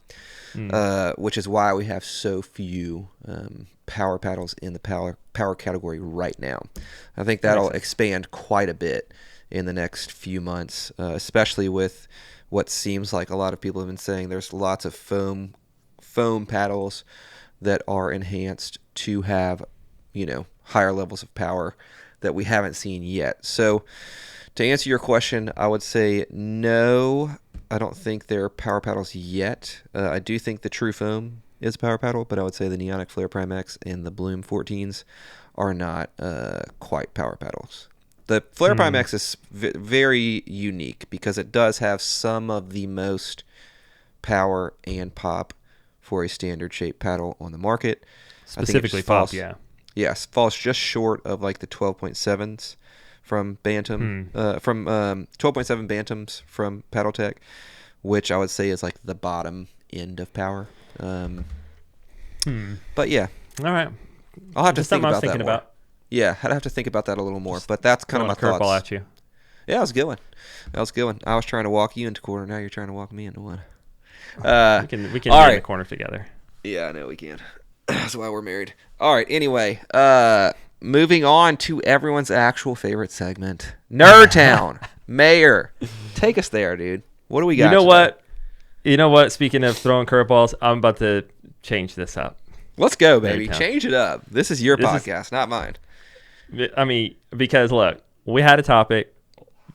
which is why we have so few power paddles in the power category right now. I think that'll expand quite a bit in the next few months, especially with what seems like a lot of people have been saying. There's lots of foam paddles that are enhanced to have, higher levels of power that we haven't seen yet. So to answer your question, I would say no. I don't think they're power paddles yet. I do think the True Foam is a power paddle, but I would say the Neonic Flare Prime X and the Bloom 14s are not quite power paddles. The Flare Prime X is very unique because it does have some of the most power and pop for a standard shape paddle on the market. Specifically pop, yeah. Yes, falls just short of like the 12.7s from Bantam, from 12.7 Bantams from PaddleTech, which I would say is like the bottom end of power. But yeah. All right. I'll have to think about that more. About. Yeah, I'd have to think about that a little more, but that's kind of my thoughts. Curveball at you. Yeah, that was a good one. I was trying to walk you into corner. Now you're trying to walk me into one. We can be in the corner together. Yeah, I know we can. That's why we're married. All right. Anyway, moving on to everyone's actual favorite segment, Nerd Town. Mayor, take us there, dude. What do we got? You know what? Speaking of throwing curveballs, I'm about to change this up. Let's go, baby. Change it up. This is your podcast, not mine. I mean, because look, we had a topic.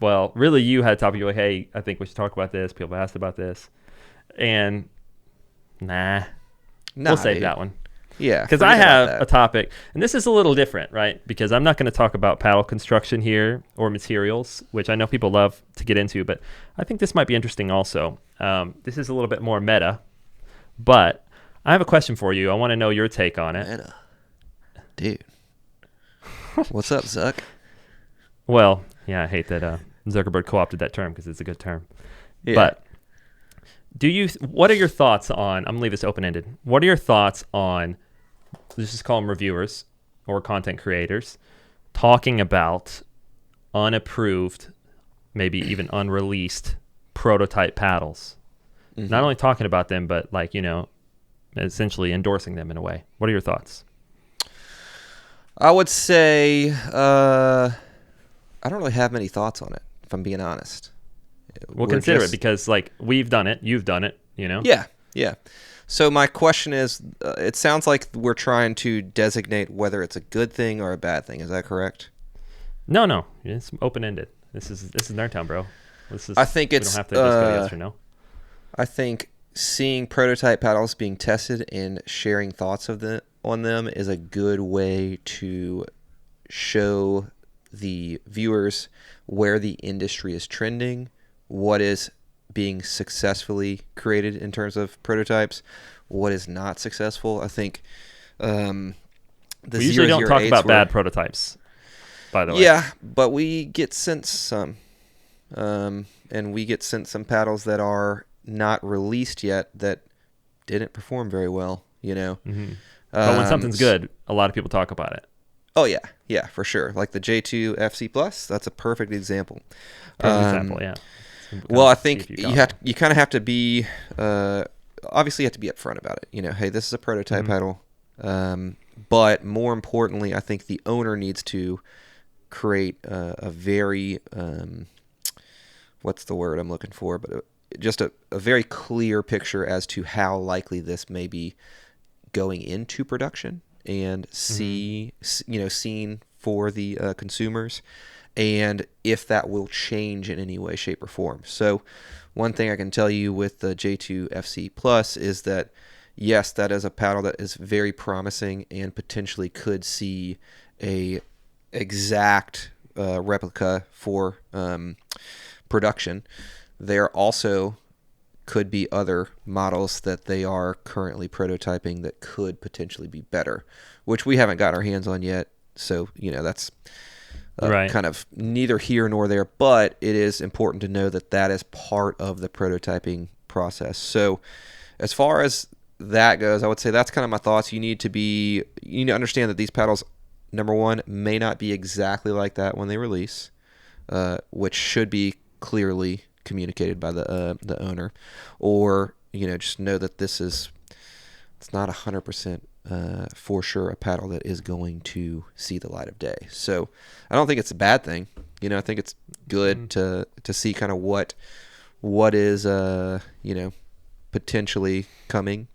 Well, really, you had a topic. You're like, hey, I think we should talk about this. People asked about this. And we'll save that one. Yeah. Because I have a topic, and this is a little different, right? Because I'm not going to talk about paddle construction here or materials, which I know people love to get into, but I think this might be interesting also. This is a little bit more meta, but I have a question for you. I want to know your take on it. Meta. Dude. What's up, Zuck? Well, yeah, I hate that Zuckerberg co-opted that term because it's a good term. Yeah. But what are your thoughts on, I'm going to leave this open-ended. What are your thoughts on, let's just call them reviewers or content creators, talking about unapproved, maybe even unreleased prototype paddles? Mm-hmm. Not only talking about them, but like, essentially endorsing them in a way. What are your thoughts? I would say I don't really have many thoughts on it, if I'm being honest. We'll consider it because, like, we've done it, you've done it, Yeah. So my question is, it sounds like we're trying to designate whether it's a good thing or a bad thing. Is that correct? No. It's open-ended. This is Nerdtown, bro. I think it's... We don't have to just go yes or no. I think seeing prototype paddles being tested and sharing thoughts on them is a good way to show the viewers where the industry is trending, what is being successfully created in terms of prototypes, what is not successful. I think we usually don't talk about bad prototypes, by the way. Yeah, but we get sent some. And we get sent some paddles that are not released yet that didn't perform very well, Mm-hmm. But when something's good, a lot of people talk about it. Oh, yeah. Yeah, for sure. Like the J2 FC Plus, that's a perfect example. Yeah. Well, I think you kind of have to be, obviously you have to be upfront about it. Hey, this is a prototype paddle. But more importantly, I think the owner needs to create a very what's the word I'm looking for, but just a very clear picture as to how likely this may be going into production and seen for the consumers, and if that will change in any way, shape, or form. So one thing I can tell you with the J2 FC Plus is that, yes, that is a paddle that is very promising and potentially could see a exact replica for production. There also could be other models that they are currently prototyping that could potentially be better, which we haven't got our hands on yet. So, that's Right. kind of neither here nor there, but it is important to know that that is part of the prototyping process. So as far as that goes, I would say that's kind of my thoughts. You need to understand that these paddles, number one, may not be exactly like that when they release, which should be clearly communicated by the owner, or just know that it's not 100% for sure a paddle that is going to see the light of day. So I don't think it's a bad thing. I think it's good to see kind of what is potentially coming,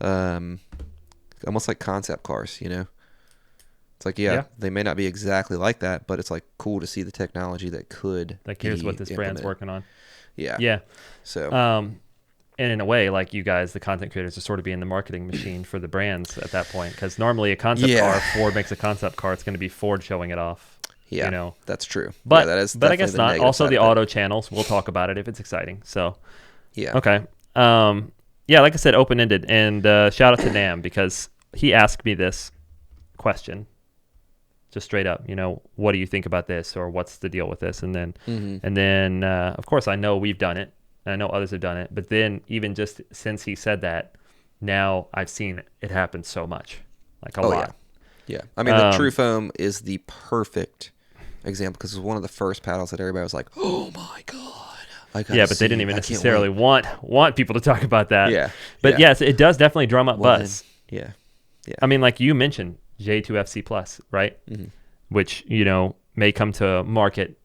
almost like concept cars. It's like, they may not be exactly like that, but it's like cool to see the technology that could here's be what this brand's implemented. working on. Yeah. So and in a way, like you guys, the content creators, are sort of being the marketing machine for the brands at that point, because normally a concept car, Ford makes a concept car, it's going to be Ford showing it off. Yeah, that's true. But that is I guess not. Also, the auto it. channels, we'll talk about it if it's exciting. So Yeah. okay. Like I said, open-ended, and shout out to Nam, because he asked me this question just straight up, what do you think about this, or what's the deal with this? And then of course I know we've done it, and I know others have done it, but then even just since he said that, now I've seen it happen so much, like a lot. Yeah. I mean, the True Foam is the perfect example, because it was one of the first paddles that everybody was like, oh my God. But they didn't even necessarily want people to talk about that. Yeah. But yes, it does definitely drum up buzz. Then, yeah. I mean, like you mentioned, J2 FC Plus, right? Mm-hmm. Which, may come to market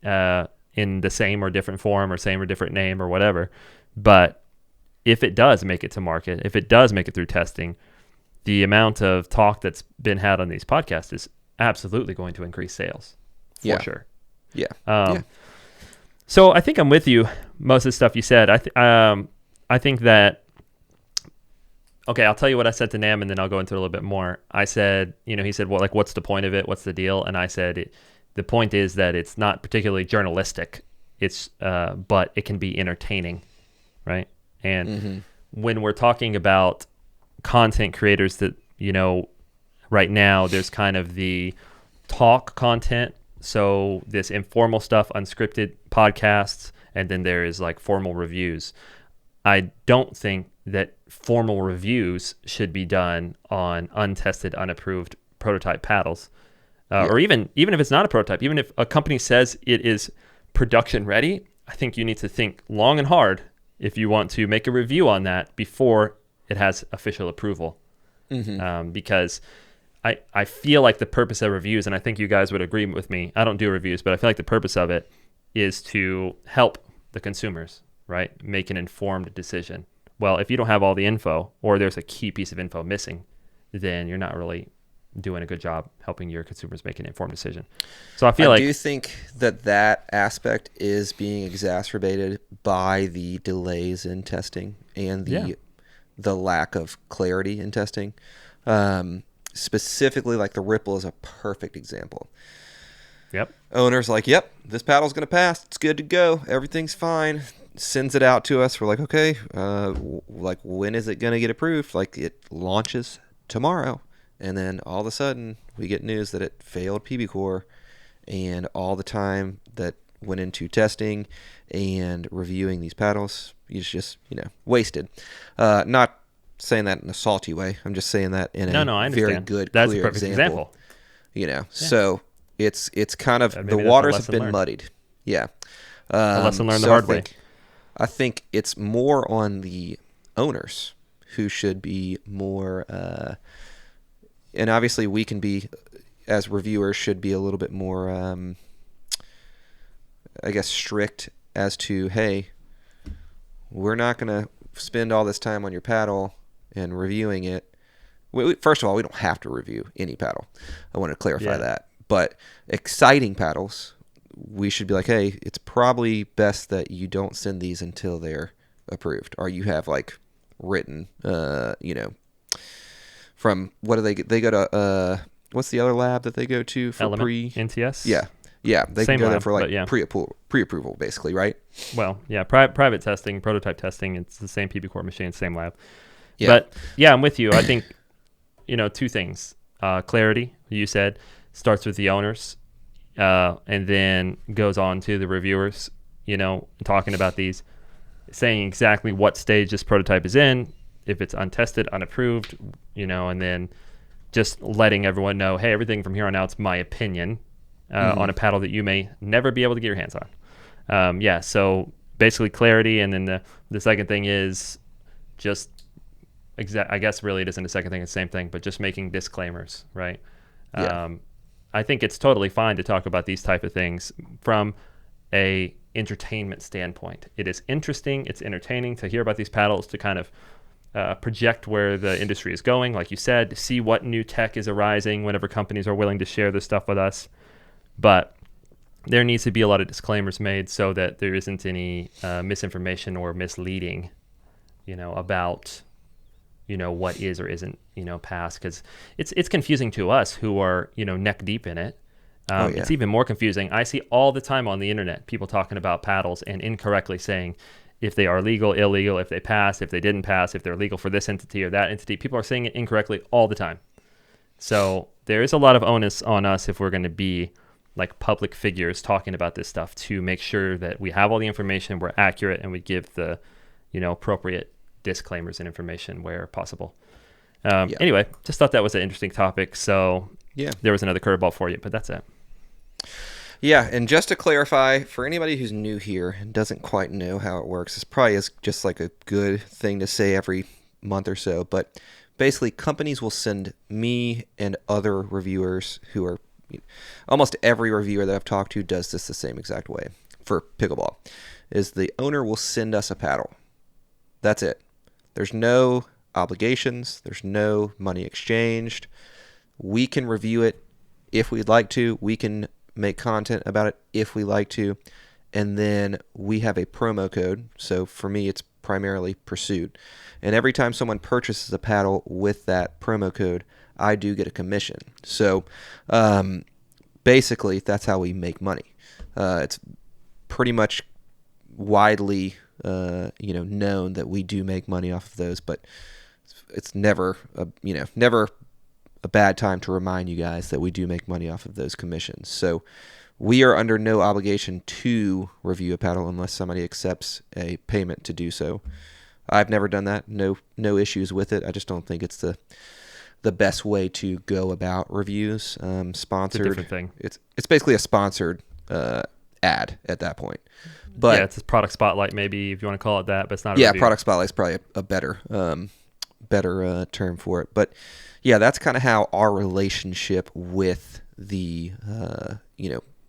in the same or different form, or same or different name, or whatever. But if it does make it to market, if it does make it through testing, the amount of talk that's been had on these podcasts is absolutely going to increase sales, for sure. Yeah. So I think I'm with you, most of the stuff you said. I think that, okay, I'll tell you what I said to Nam, and then I'll go into it a little bit more. I said, he said, well, like, what's the point of it? What's the deal? And I said, the point is that it's not particularly journalistic. It's, but it can be entertaining, right? And when we're talking about content creators that, right now there's kind of the talk content. So this informal stuff, unscripted podcasts, and then there is like formal reviews. I don't think that formal reviews should be done on untested, unapproved prototype paddles, or even if it's not a prototype, even if a company says it is production ready, I think you need to think long and hard if you want to make a review on that before it has official approval. Because I feel like the purpose of reviews, and I think you guys would agree with me, I don't do reviews, but I feel like the purpose of it is to help the consumers, right, make an informed decision. Well, if you don't have all the info, or there's a key piece of info missing, then you're not really doing a good job helping your consumers make an informed decision. So I do think that aspect is being exacerbated by the delays in testing and the lack of clarity in testing. Specifically, like the Ripple is a perfect example. Yep. Owner's like, yep, this paddle's going to pass. It's good to go. Everything's fine. Sends it out to us. We're like, okay, like when is it going to get approved? Like it launches tomorrow. And then all of a sudden we get news that it failed PBCoR, and all the time that went into testing and reviewing these paddles is just, wasted. Not saying that in a salty way. I'm just saying that in a very good, That's clear a perfect example. So it's kind of the waters have been muddied. Yeah. A lesson learned the hard way. I think it's more on the owners who should be more, and obviously we can be, as reviewers, should be a little bit more I guess, strict as to, hey, we're not going to spend all this time on your paddle and reviewing it. First of all, we don't have to review any paddle. I want to clarify that. But exciting paddles, we should be like, hey, it's probably best that you don't send these until they're approved, or you have like written, from what do they go to? What's the other lab that they go to for Element, NTS? Yeah, they Same can go there lab, for like yeah. pre-approval, basically, right? Well, yeah, private testing, prototype testing. It's the same PBCoR machine, same lab. Yeah. But yeah, I'm with you. I think, two things. Clarity, you said, starts with the owners, and then goes on to the reviewers, talking about these, saying exactly what stage this prototype is in, if it's untested, unapproved, and then just letting everyone know, hey, everything from here on out is my opinion on a paddle that you may never be able to get your hands on. So basically clarity, and then the second thing is just I guess really it isn't a second thing, it's the same thing, but just making disclaimers, right? Yeah. I think it's totally fine to talk about these type of things from a entertainment standpoint. It is interesting, it's entertaining to hear about these paddles, to kind of project where the industry is going, like you said, see what new tech is arising whenever companies are willing to share this stuff with us. But there needs to be a lot of disclaimers made so that there isn't any misinformation or misleading, about what is or isn't passed, because it's confusing to us who are neck deep in it. It's even more confusing. I see all the time on the internet people talking about paddles and incorrectly saying if they are legal, illegal, if they pass, if they didn't pass, if they're legal for this entity or that entity. People are saying it incorrectly all the time. So there is a lot of onus on us, if we're going to be like public figures talking about this stuff, to make sure that we have all the information, we're accurate, and we give the appropriate disclaimers and information where possible. Anyway, just thought that was an interesting topic. So there was another curveball for you, but that's it. Yeah, and just to clarify, for anybody who's new here and doesn't quite know how it works, this probably is just like a good thing to say every month or so, but basically companies will send me and other reviewers who are, almost every reviewer that I've talked to does this the same exact way for pickleball, is the owner will send us a paddle. That's it. There's no obligations. There's no money exchanged. We can review it if we'd like to. We can make content about it if we like to. And then we have a promo code. So for me, it's primarily Pursuit. And every time someone purchases a paddle with that promo code, I do get a commission. So basically, that's how we make money. It's pretty much widely known that we do make money off of those, but it's never a bad time to remind you guys that we do make money off of those commissions. So we are under no obligation to review a paddle unless somebody accepts a payment to do so. I've never done that. No issues with it. I just don't think it's the best way to go about reviews. Sponsored. It's a different thing. It's basically a sponsored ad at that point. But it's a product spotlight, maybe, if you want to call it that, but it's not a review. Product spotlight is probably a better term for it. But yeah, that's kind of how our relationship with the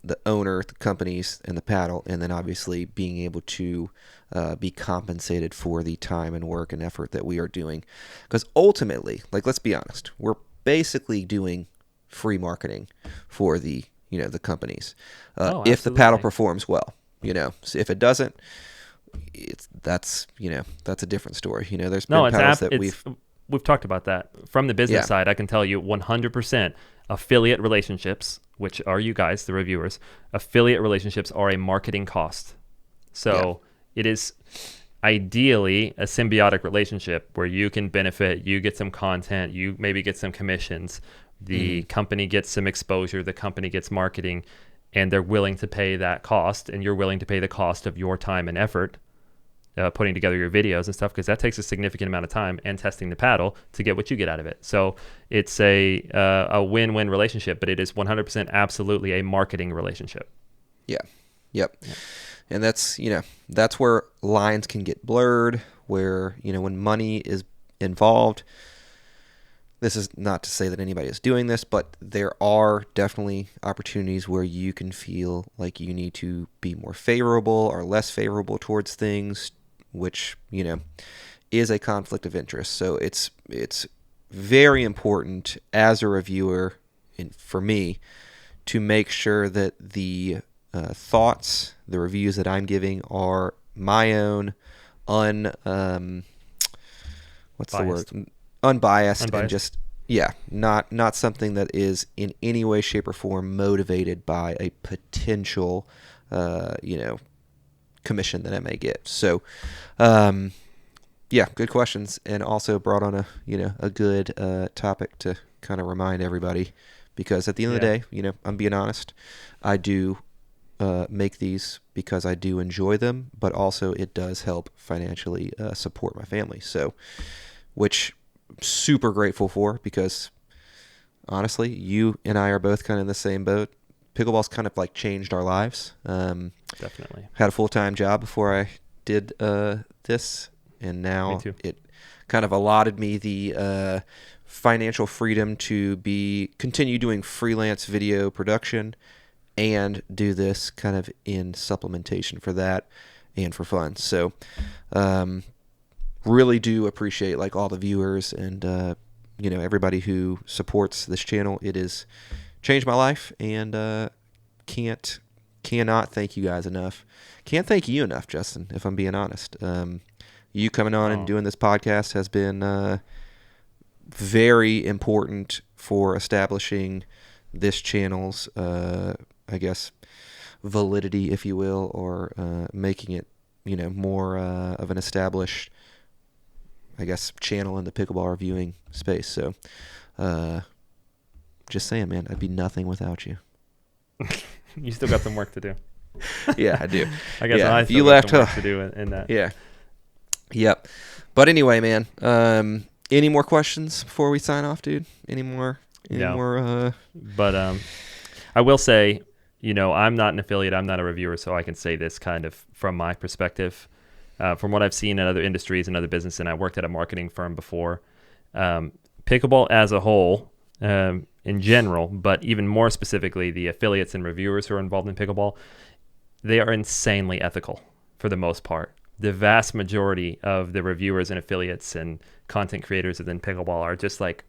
the owner, the companies, and the paddle, and then obviously being able to be compensated for the time and work and effort that we are doing. Because ultimately, like, let's be honest, we're basically doing free marketing for the the companies. If the paddle performs well, so if it doesn't, that's a different story. There's been paddles that we've talked about that from the business side. I can tell you 100% affiliate relationships, which are you guys, the reviewers, affiliate relationships are a marketing cost. So it is ideally a symbiotic relationship where you can benefit, you get some content, you maybe get some commissions, the company gets some exposure, the company gets marketing, and they're willing to pay that cost, and you're willing to pay the cost of your time and effort putting together your videos and stuff, because that takes a significant amount of time, and testing the paddle to get what you get out of it. So it's a win-win relationship, but it is 100% absolutely a marketing relationship. Yeah. Yep. Yeah. And that's where lines can get blurred, where when money is involved, this is not to say that anybody is doing this, but there are definitely opportunities where you can feel like you need to be more favorable or less favorable towards things, which, is a conflict of interest. So it's very important as a reviewer, and for me, to make sure that the thoughts, the reviews that I'm giving are my own, unbiased, and just not something that is in any way, shape, or form motivated by a potential commission that I may get. So good questions, and also brought on a good topic to kind of remind everybody, because at the end of the day, I'm being honest, I do make these because I do enjoy them, but also it does help financially support my family. So, which I'm super grateful for, because honestly, you and I are both kind of in the same boat. Pickleball's kind of like changed our lives. Definitely. Had a full-time job before I did this, and now it kind of allotted me the financial freedom to continue doing freelance video production and do this kind of in supplementation for that and for fun. So really do appreciate like all the viewers and everybody who supports this channel. It has changed my life, and cannot thank you guys enough. Can't thank you enough, Justin, if I'm being honest. You coming on and doing this podcast has been very important for establishing this channel's validity, if you will, or making it more of an established channel in the pickleball reviewing space. So just saying, man, I'd be nothing without you. You still got some work to do. Yeah, I do. I guess I still you got left some work to do in that. Yeah. Yep. But anyway, man, any more questions before we sign off, dude? Any more? But I will say, I'm not an affiliate. I'm not a reviewer, so I can say this kind of from my perspective. From what I've seen in other industries and other businesses, and I worked at a marketing firm before, pickleball as a whole, in general, but even more specifically, the affiliates and reviewers who are involved in pickleball, they are insanely ethical for the most part. The vast majority of the reviewers and affiliates and content creators within pickleball are just like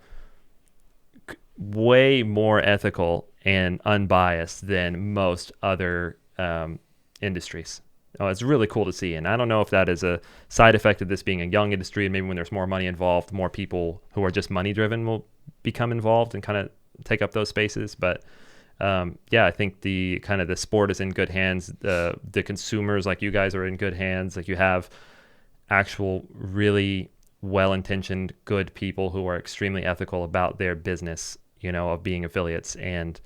way more ethical and unbiased than most other industries. It's really cool to see, and I don't know if that is a side effect of this being a young industry, and maybe when there's more money involved, more people who are just money driven will become involved and kind of take up those spaces. But I think the sport is in good hands. The consumers, like you guys, are in good hands. Like, you have actual really well-intentioned, good people who are extremely ethical about their business, of being affiliates, and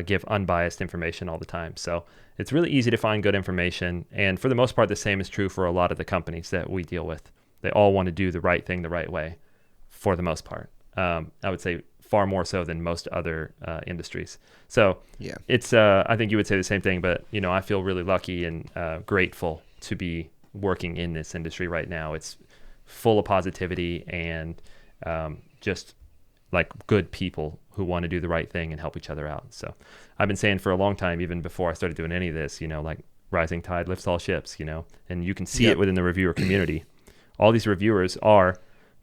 give unbiased information all the time. So it's really easy to find good information. And for the most part, the same is true for a lot of the companies that we deal with. They all want to do the right thing the right way for the most part. I would say far more so than most other industries. So yeah, it's I think you would say the same thing, but I feel really lucky and grateful to be working in this industry right now. It's full of positivity and just like good people who want to do the right thing and help each other out. So I've been saying for a long time, even before I started doing any of this, like rising tide lifts all ships, and you can see it within the reviewer community. All these reviewers are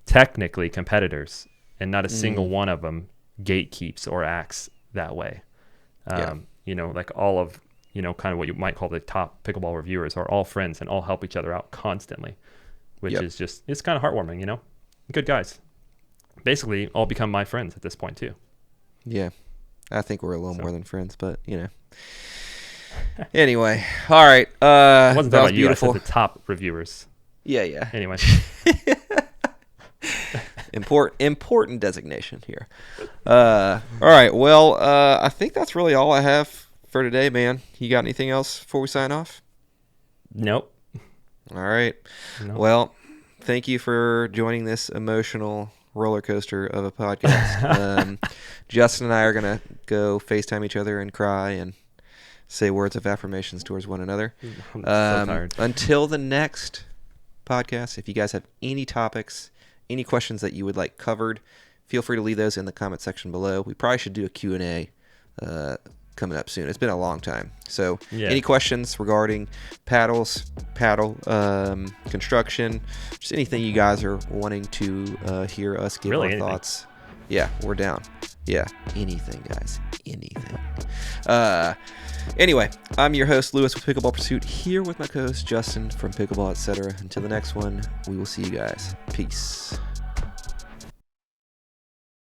technically competitors, and not a single one of them gatekeeps or acts that way. Like all of, kind of what you might call the top pickleball reviewers are all friends and all help each other out constantly, which is just, it's kind of heartwarming, Good guys. Basically all become my friends at this point too. Yeah. I think we're a little more than friends, but Anyway. All right. I wasn't talking about you, beautiful. I said the top reviewers. Yeah. Anyway. Important designation here. All right. Well, I think that's really all I have for today, man. You got anything else before we sign off? Nope. All right. Nope. Well, thank you for joining this emotional roller coaster of a podcast. Justin and I are going to go FaceTime each other and cry and say words of affirmations towards one another. I'm so tired. Until the next podcast, if you guys have any topics, any questions that you would like covered, feel free to leave those in the comment section below. We probably should do a Q&A coming up soon. It's been a long time. So any questions regarding paddle construction, just anything you guys are wanting to hear us give our thoughts. Yeah, we're down. Yeah, anything, guys. Anything. Anyway, I'm your host, Lewis with Pickleball Pursuit, here with my co-host, Justin from Pickleball, etc. Until the next one, we will see you guys. Peace.